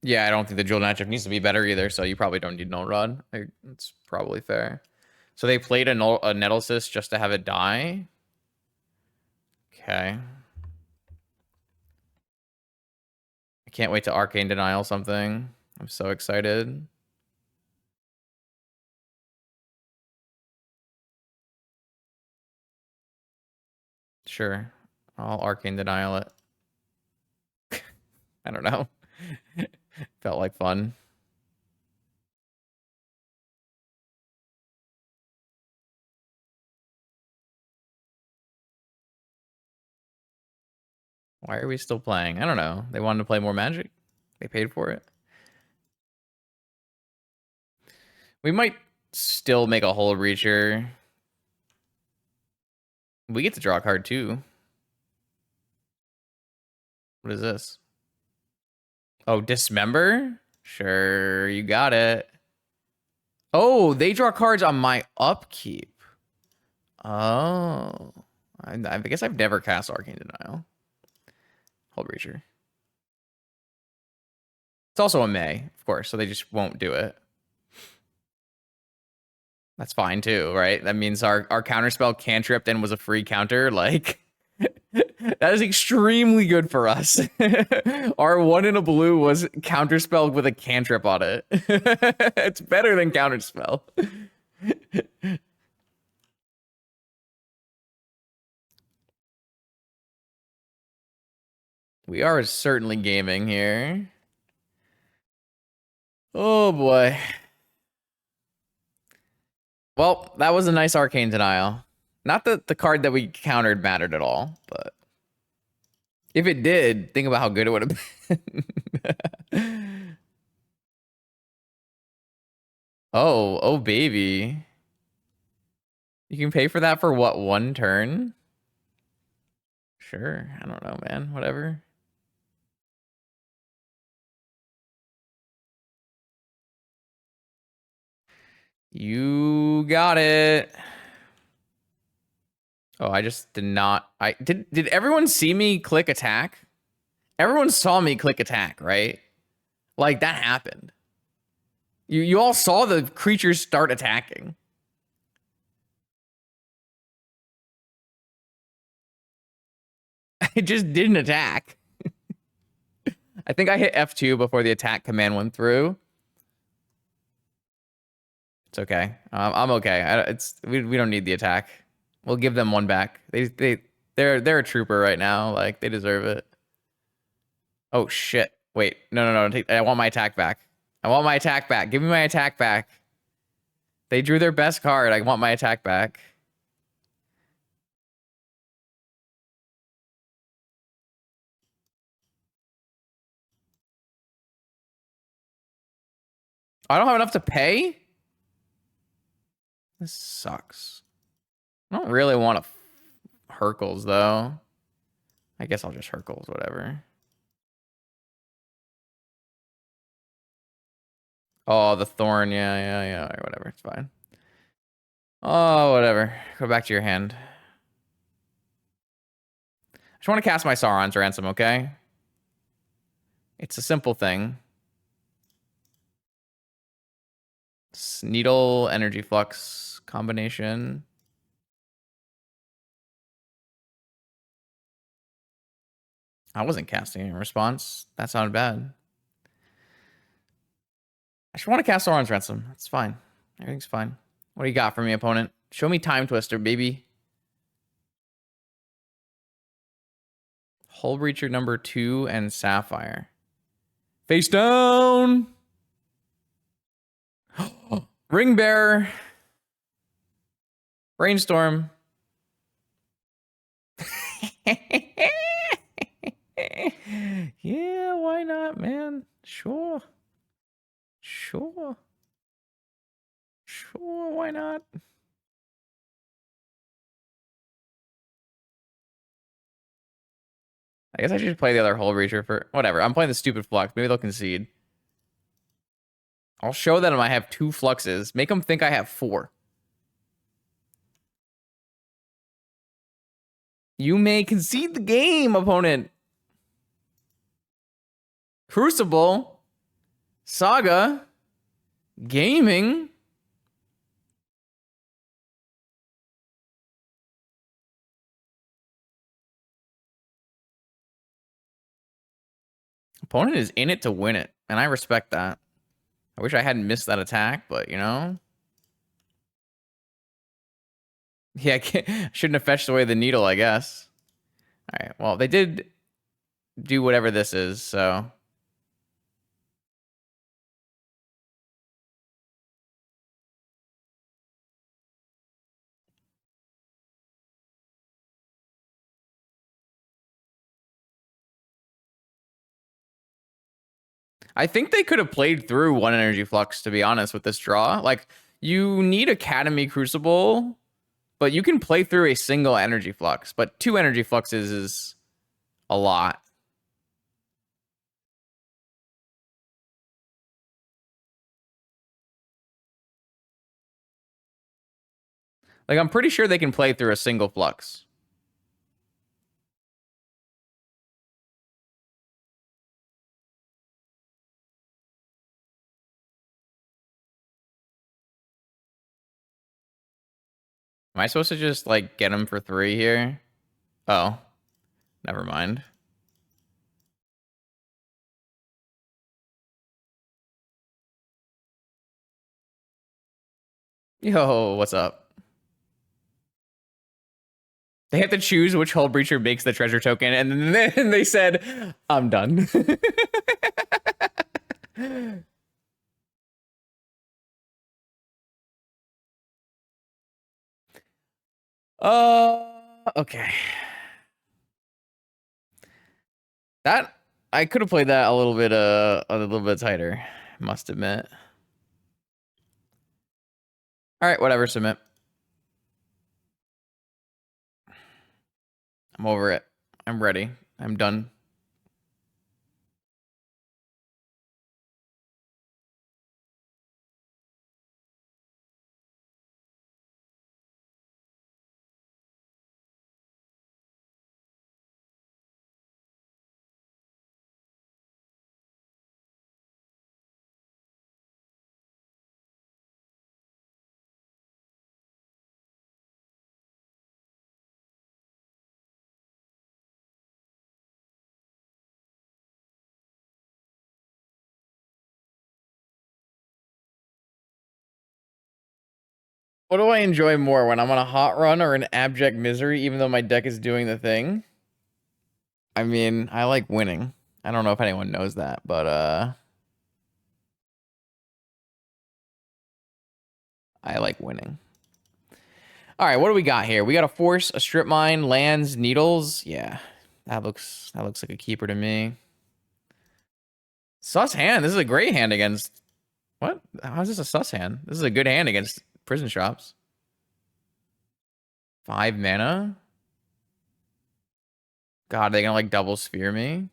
Yeah, I don't think the Jewel matchup needs to be better either, so you probably don't need Null Rod. It's probably fair. So they played a Nettlecyst just to have it die? Okay. I can't wait to Arcane Denial something. I'm so excited. Sure. I'll Arcane Denial it. I don't know. Felt like fun. Why are we still playing? I don't know. They wanted to play more Magic. They paid for it. We might still make a Hold Reacher. We get to draw a card too. What is this? Oh, Dismember? Sure, you got it. Oh, they draw cards on my upkeep. Oh. I guess I've never cast Arcane Denial. Hold Reacher. It's also a May, of course, so they just won't do it. That's fine too, right? That means our counterspell cantripped and was a free counter. Like, that is extremely good for us. Our 1 in a blue was counterspelled with a cantrip on it. It's better than counterspell. We are certainly gaming here. Oh boy. Well, that was a nice Arcane Denial. Not that the card that we countered mattered at all, but if it did, think about how good it would have been. Oh baby. You can pay for that for what, 1 turn? Sure. I don't know, man. Whatever. You got it. Oh, I just did not. Did everyone see me click attack? Everyone saw me click attack, right? Like, that happened. You all saw the creatures start attacking. I just didn't attack. I think I hit F2 before the attack command went through. It's okay. I'm okay. We don't need the attack. We'll give them 1 back. They're a trooper right now. Like, they deserve it. Oh shit. Wait. No. I want my attack back. I want my attack back. Give me my attack back. They drew their best card. I want my attack back. I don't have enough to pay? This sucks. I don't really want to Hercules, though. I guess I'll just Hercules, whatever. Oh, the Thorn. Yeah. Whatever. It's fine. Oh, whatever. Go back to your hand. I just want to cast my Sauron's Ransom, okay? It's a simple thing. Needle, Energy Flux combination. I wasn't casting in response. That sounded bad. I just want to cast Sauron's Ransom. It's fine. Everything's fine. What do you got for me, opponent? Show me Time Twister, baby. Hull Breacher number 2 and Sapphire. Face down! Ring Bearer. Brainstorm. Yeah, why not, man? Sure, why not? I guess I should play the other Hull Breacher for whatever. I'm playing the stupid Flux. Maybe they'll concede. I'll show them I have 2 Fluxes. Make them think I have 4. You may concede the game, opponent. Crucible. Saga. Gaming. Opponent is in it to win it, and I respect that. I wish I hadn't missed that attack, but, you know. Yeah, I shouldn't have fetched away the needle, I guess. All right, well, they did do whatever this is, so... I think they could have played through one energy flux, to be honest, with this draw. Like, you need Academy Crucible, but you can play through a single energy flux. But two energy fluxes is a lot. Like, I'm pretty sure they can play through a single flux. Am I supposed to just, like, get him for 3 here? Oh, never mind. Yo, what's up? They have to choose which hull breacher makes the treasure token, and then they said, I'm done. Okay. That I could have played that a little bit tighter, must admit. All right, whatever, submit. I'm over it. I'm ready. I'm done. What do I enjoy more, when I'm on a hot run or an abject misery, even though my deck is doing the thing? I mean, I like winning. I don't know if anyone knows that, but I like winning. All right, what do we got here? We got a force, a strip mine, lands, needles. Yeah, that looks like a keeper to me. Sus hand. This is a great hand against. What? How is this a sus hand? This is a good hand against prison shops. 5 mana. God, are they gonna like double sphere me?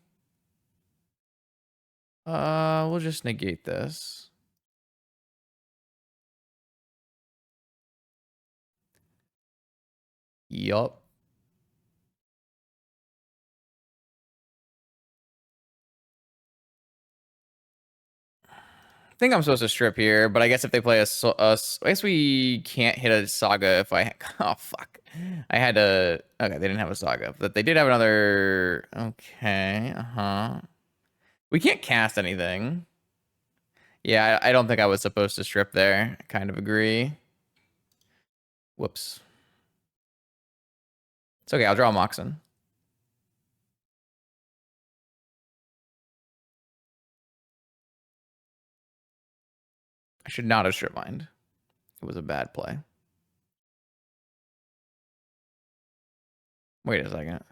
We'll just negate this. Yup. I think I'm supposed to strip here, but I guess if they play I guess we can't hit a saga if I. Oh fuck! I had to. Okay, they didn't have a saga, but they did have another. Okay, We can't cast anything. Yeah, I don't think I was supposed to strip there. I kind of agree. Whoops. It's okay. I'll draw a Moxen. I should not have strip mined. It was a bad play. Wait a second.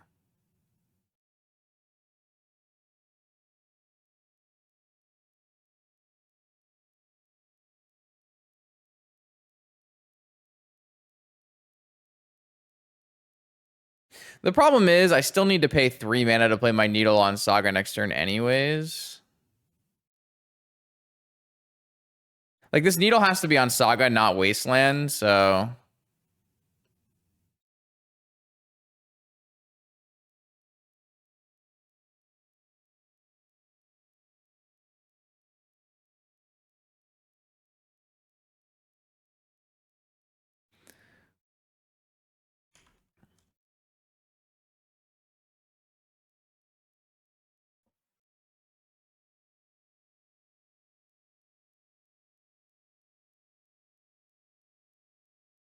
The problem is I still need to pay 3 mana to play my Needle on Saga next turn anyways. Like, this Needle has to be on Saga, not Wasteland, so...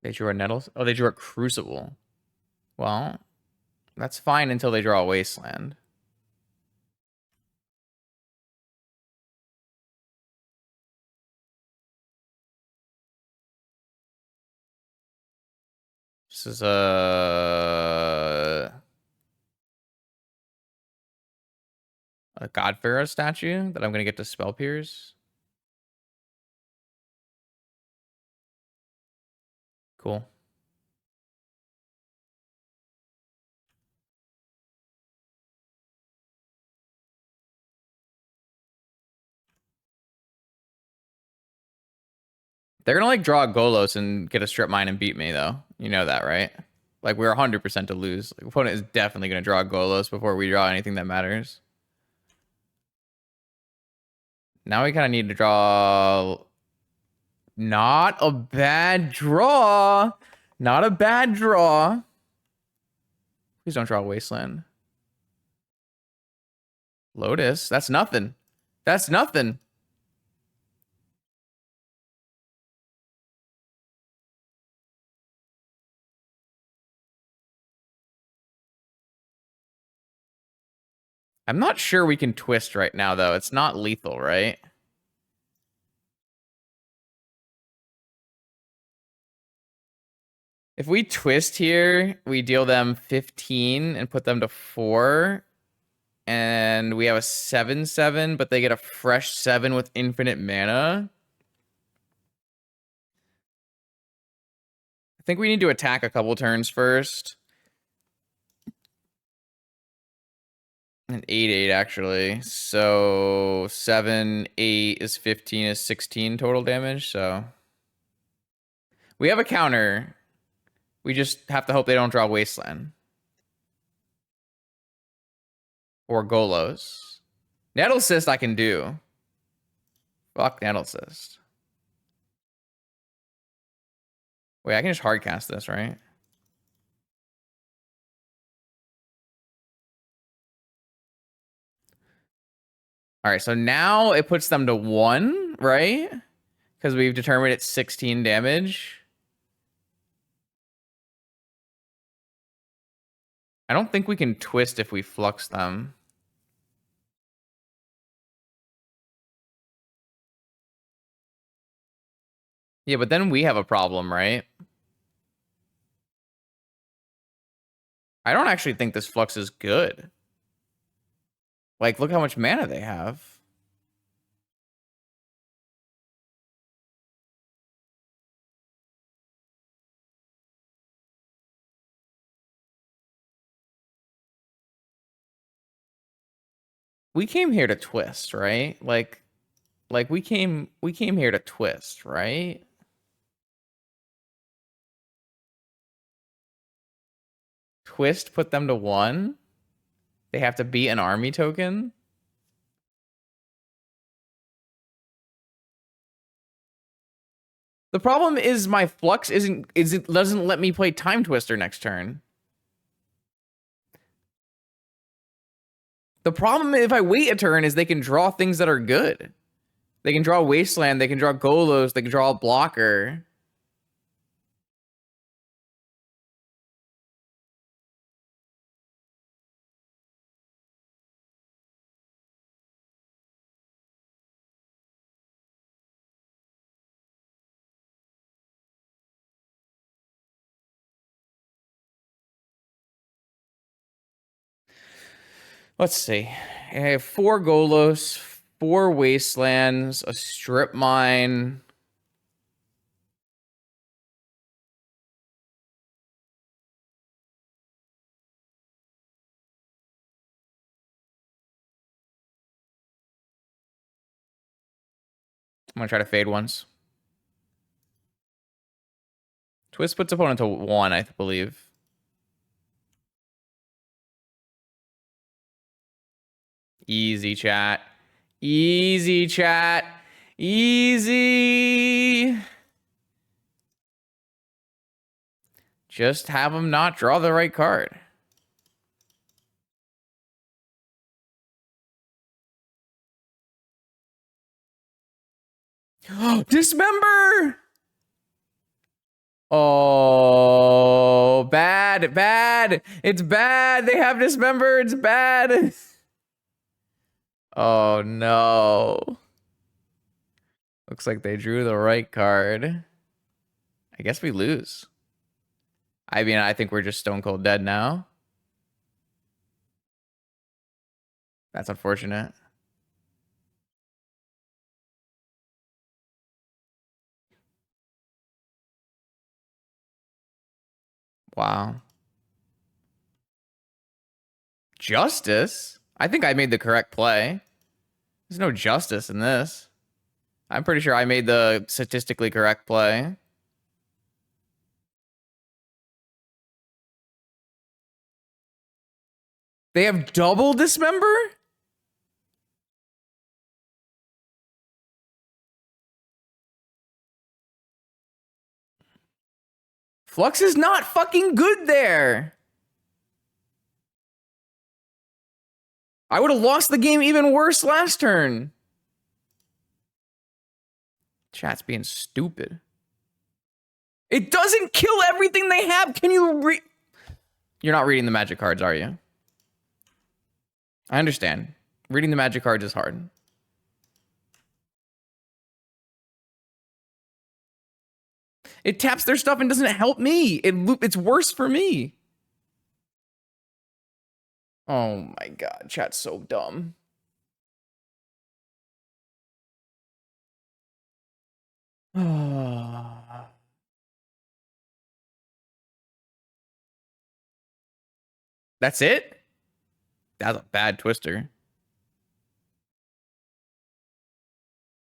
They drew a Nettles? Oh, they drew a Crucible. Well, that's fine until they draw a Wasteland. This is a A God Pharaoh statue that I'm gonna get to spell pierce. Cool. They're gonna like draw a Golos and get a strip mine and beat me though. You know that, right? Like we're 100% to lose. Like, opponent is definitely gonna draw Golos before we draw anything that matters. Now we kind of need to draw. Not a bad draw. Not a bad draw. Please don't draw Wasteland. Lotus. That's nothing. That's nothing. I'm not sure we can twist right now, though. It's not lethal, right? If we twist here, we deal them 15 and put them to 4. And we have a 7/7, but they get a fresh 7 with infinite mana. I think we need to attack a couple turns first. An 8/8 actually. So 7, 8 is 15 is 16 total damage. So we have a counter. We just have to hope they don't draw Wasteland. Or Golos. Nettle Cyst I can do. Fuck Nettle Cyst. Wait, I can just hardcast this, right? All right, so now it puts them to 1, right? Because we've determined it's 16 damage. I don't think we can twist if we flux them. Yeah, but then we have a problem, right? I don't actually think this flux is good. Like, look how much mana they have. We came here to twist, right? Like we came here to twist, right? Twist put them to 1. They have to beat an army token. The problem is my flux it doesn't let me play Time Twister next turn. The problem if I wait a turn is they can draw things that are good. They can draw Wasteland, they can draw Golos, they can draw a blocker. Let's see. I have 4 Golos, 4 Wastelands, a Strip Mine. I'm gonna try to fade once. Twist puts opponent to 1, I believe. Easy, chat. Easy, chat. Easy. Just have them not draw the right card. Dismember! Oh, bad, bad. It's bad. They have Dismember. It's bad. Oh, no. Looks like they drew the right card. I guess we lose. I mean, I think we're just stone cold dead now. That's unfortunate. Wow. Justice? I think I made the correct play. There's no justice in this. I'm pretty sure I made the statistically correct play. They have double dismember? Flux is not fucking good there. I would have lost the game even worse last turn. Chat's being stupid. It doesn't kill everything they have. Can you read? You're not reading the magic cards, are you? I understand. Reading the magic cards is hard. It taps their stuff and doesn't help me. It's worse for me. Oh my god, chat's so dumb. That's it? That's a bad twister.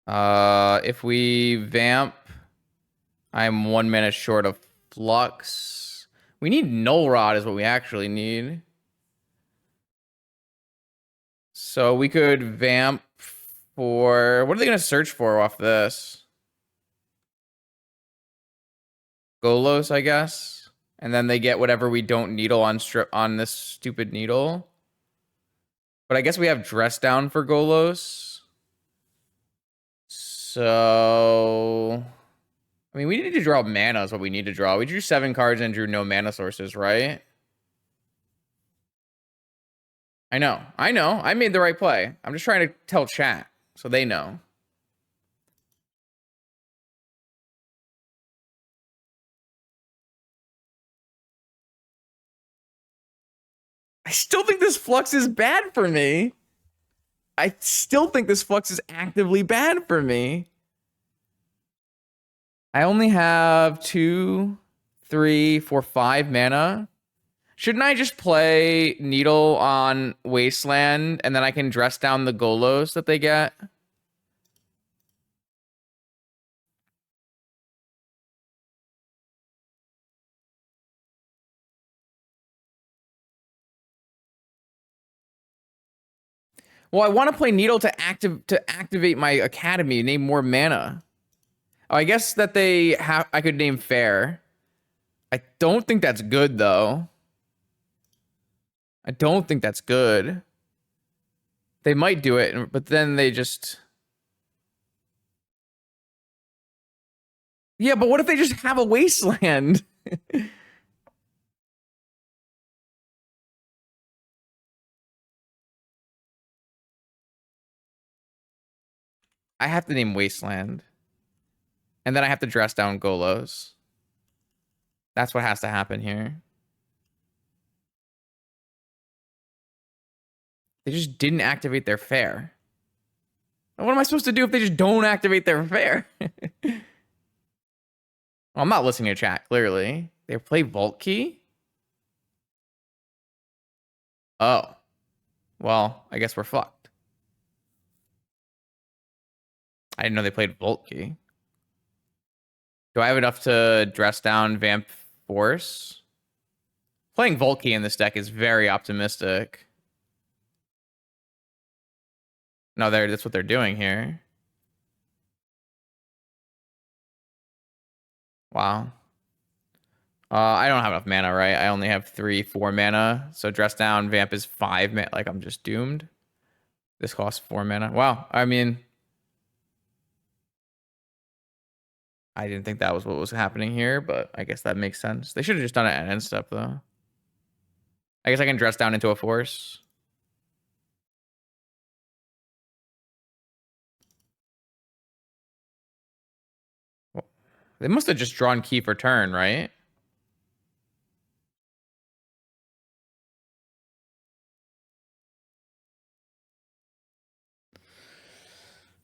If we vamp, I'm 1 minute short of flux. We need null rod is what we actually need. So we could vamp for, what are they gonna search for off this? Golos, I guess. And then they get whatever we don't needle on this stupid needle. But I guess we have dress down for Golos. So I mean, we need to draw mana is what we need to draw. We drew 7 cards and drew no mana sources, right? I know. I made the right play. I'm just trying to tell chat so they know. I still think this flux is bad for me. I still think this flux is actively bad for me. I only have 2, 3, 4, 5 mana. Shouldn't I just play Needle on Wasteland and then I can dress down the Golos that they get? Well, I want to play Needle to activate my Academy, name more mana. Oh, I guess that they have. I could name Fair. I don't think that's good though. I don't think that's good. They might do it, but then they just. Yeah, but what if they just have a wasteland? I have to name Wasteland. And then I have to dress down Golos. That's what has to happen here. They just didn't activate their Fair. What am I supposed to do if they just don't activate their Fair? Well, I'm not listening to chat, clearly. They play Vault Key? Oh. Well, I guess we're fucked. I didn't know they played Vault Key. Do I have enough to dress down Vamp Force? Playing Vault Key in this deck is very optimistic. No, that's what they're doing here. Wow. I don't have enough mana, right? I only have 3, 4 mana. So dress down Vamp is 5 mana. Like, I'm just doomed. This costs 4 mana. Wow. I mean, I didn't think that was what was happening here, but I guess that makes sense. They should have just done it at end step, though. I guess I can dress down into a force. Well, they must have just drawn key for turn, right?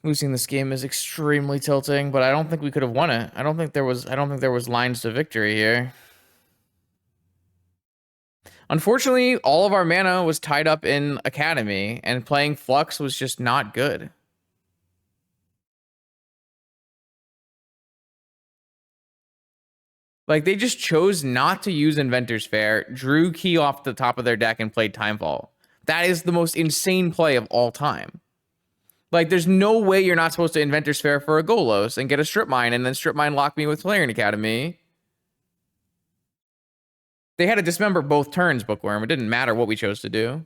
Losing this game is extremely tilting, but I don't think we could have won it. I don't think there was lines to victory here. Unfortunately, all of our mana was tied up in Academy, and playing Flux was just not good. Like, they just chose not to use Inventor's Fair, drew Key off the top of their deck, and played Timefall. That is the most insane play of all time. Like, there's no way you're not supposed to Inventor's Fair for a Golos and get a Strip Mine, and then Strip Mine lock me with Player in Academy. They had to dismember both turns, Bookworm. It didn't matter what we chose to do.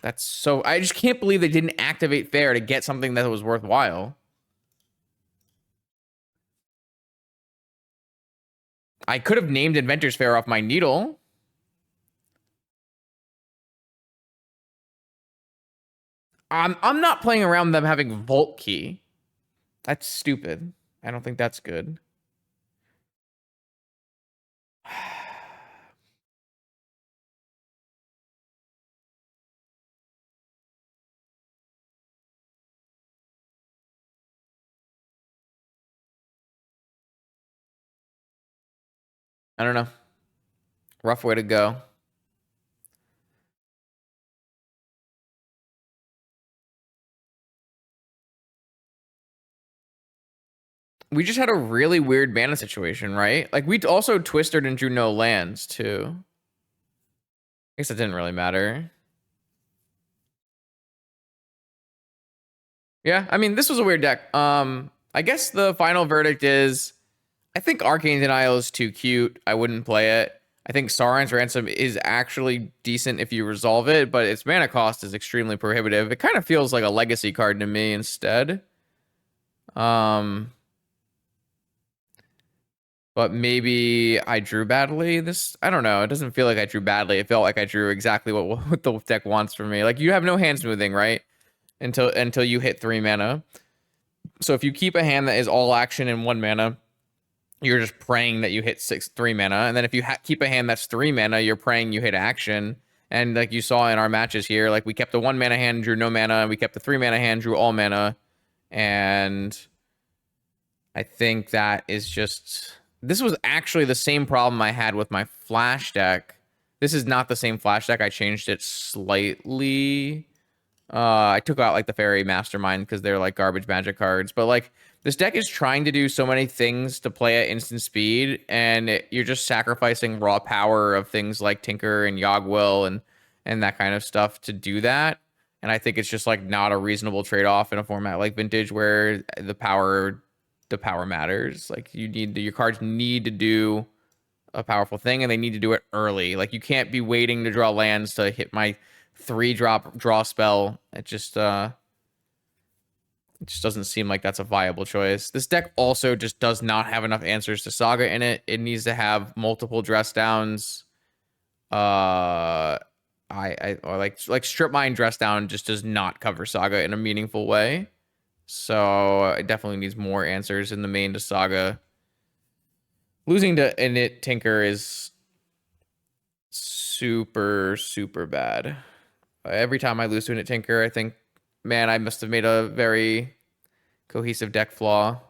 That's so... I just can't believe they didn't activate Fair to get something that was worthwhile. I could have named Inventor's Fair off my Needle. I'm not playing around them having Vault Key. That's stupid. I don't think that's good. I don't know. Rough way to go. We just had a really weird mana situation, right? Like, we also twisted and drew no lands, too. I guess it didn't really matter. Yeah, I mean, this was a weird deck. I guess the final verdict is, I think Arcane Denial is too cute. I wouldn't play it. I think Sauron's Ransom is actually decent if you resolve it, but its mana cost is extremely prohibitive. It kind of feels like a legacy card to me instead. But maybe I drew badly. I don't know. It doesn't feel like I drew badly. It felt like I drew exactly what the deck wants from me. Like, you have no hand smoothing, right? Until you hit 3 mana. So if you keep a hand that is all action in 1 mana, you're just praying that you hit 3 mana. And then if you keep a hand that's 3 mana, you're praying you hit action. And like you saw in our matches here, like, we kept a 1 mana hand, drew no mana, and we kept a 3 mana hand, drew all mana. And I think that is just... This was actually the same problem I had with my Flash deck. This is not the same Flash deck. I changed it slightly. I took out like the Fairy Mastermind because they're like garbage magic cards. But like, this deck is trying to do so many things to play at instant speed, and you're just sacrificing raw power of things like Tinker and Yogwill and that kind of stuff to do that. And I think it's just like not a reasonable trade-off in a format like Vintage where the power matters. Like, your cards need to do a powerful thing, and they need to do it early. Like, you can't be waiting to draw lands to hit my 3-drop draw spell. It just doesn't seem like that's a viable choice. This deck also just does not have enough answers to Saga in it. It needs to have multiple dress downs. Or like Strip Mine dress down just does not cover Saga in a meaningful way. So it definitely needs more answers in the main to Saga. Losing to Init Tinker is super, super bad. Every time I lose to Init Tinker, I think, man, I must have made a very cohesive deck flaw.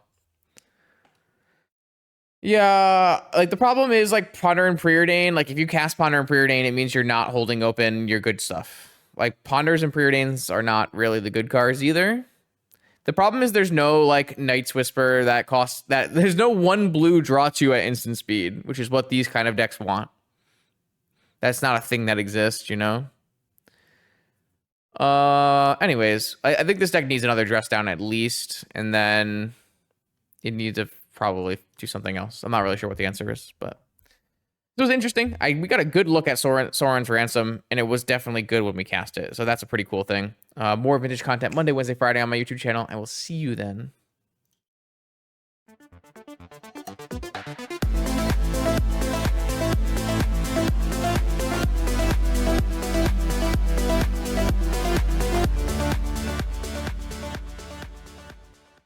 Yeah, like, the problem is, like, Ponder and Preordain. Like, if you cast Ponder and Preordain, it means you're not holding open your good stuff. Like, Ponders and Preordains are not really the good cards either. The problem is there's no, like, Night's Whisper that costs... There's no 1 blue draw 2 at instant speed, which is what these kind of decks want. That's not a thing that exists, you know? Anyways, I think this deck needs another dress down at least, and then it needs to probably do something else. I'm not really sure what the answer is, but... It was interesting. We got a good look at Sauron's Ransom, and it was definitely good when we cast it. So that's a pretty cool thing. More Vintage content Monday, Wednesday, Friday on my YouTube channel. I will see you then.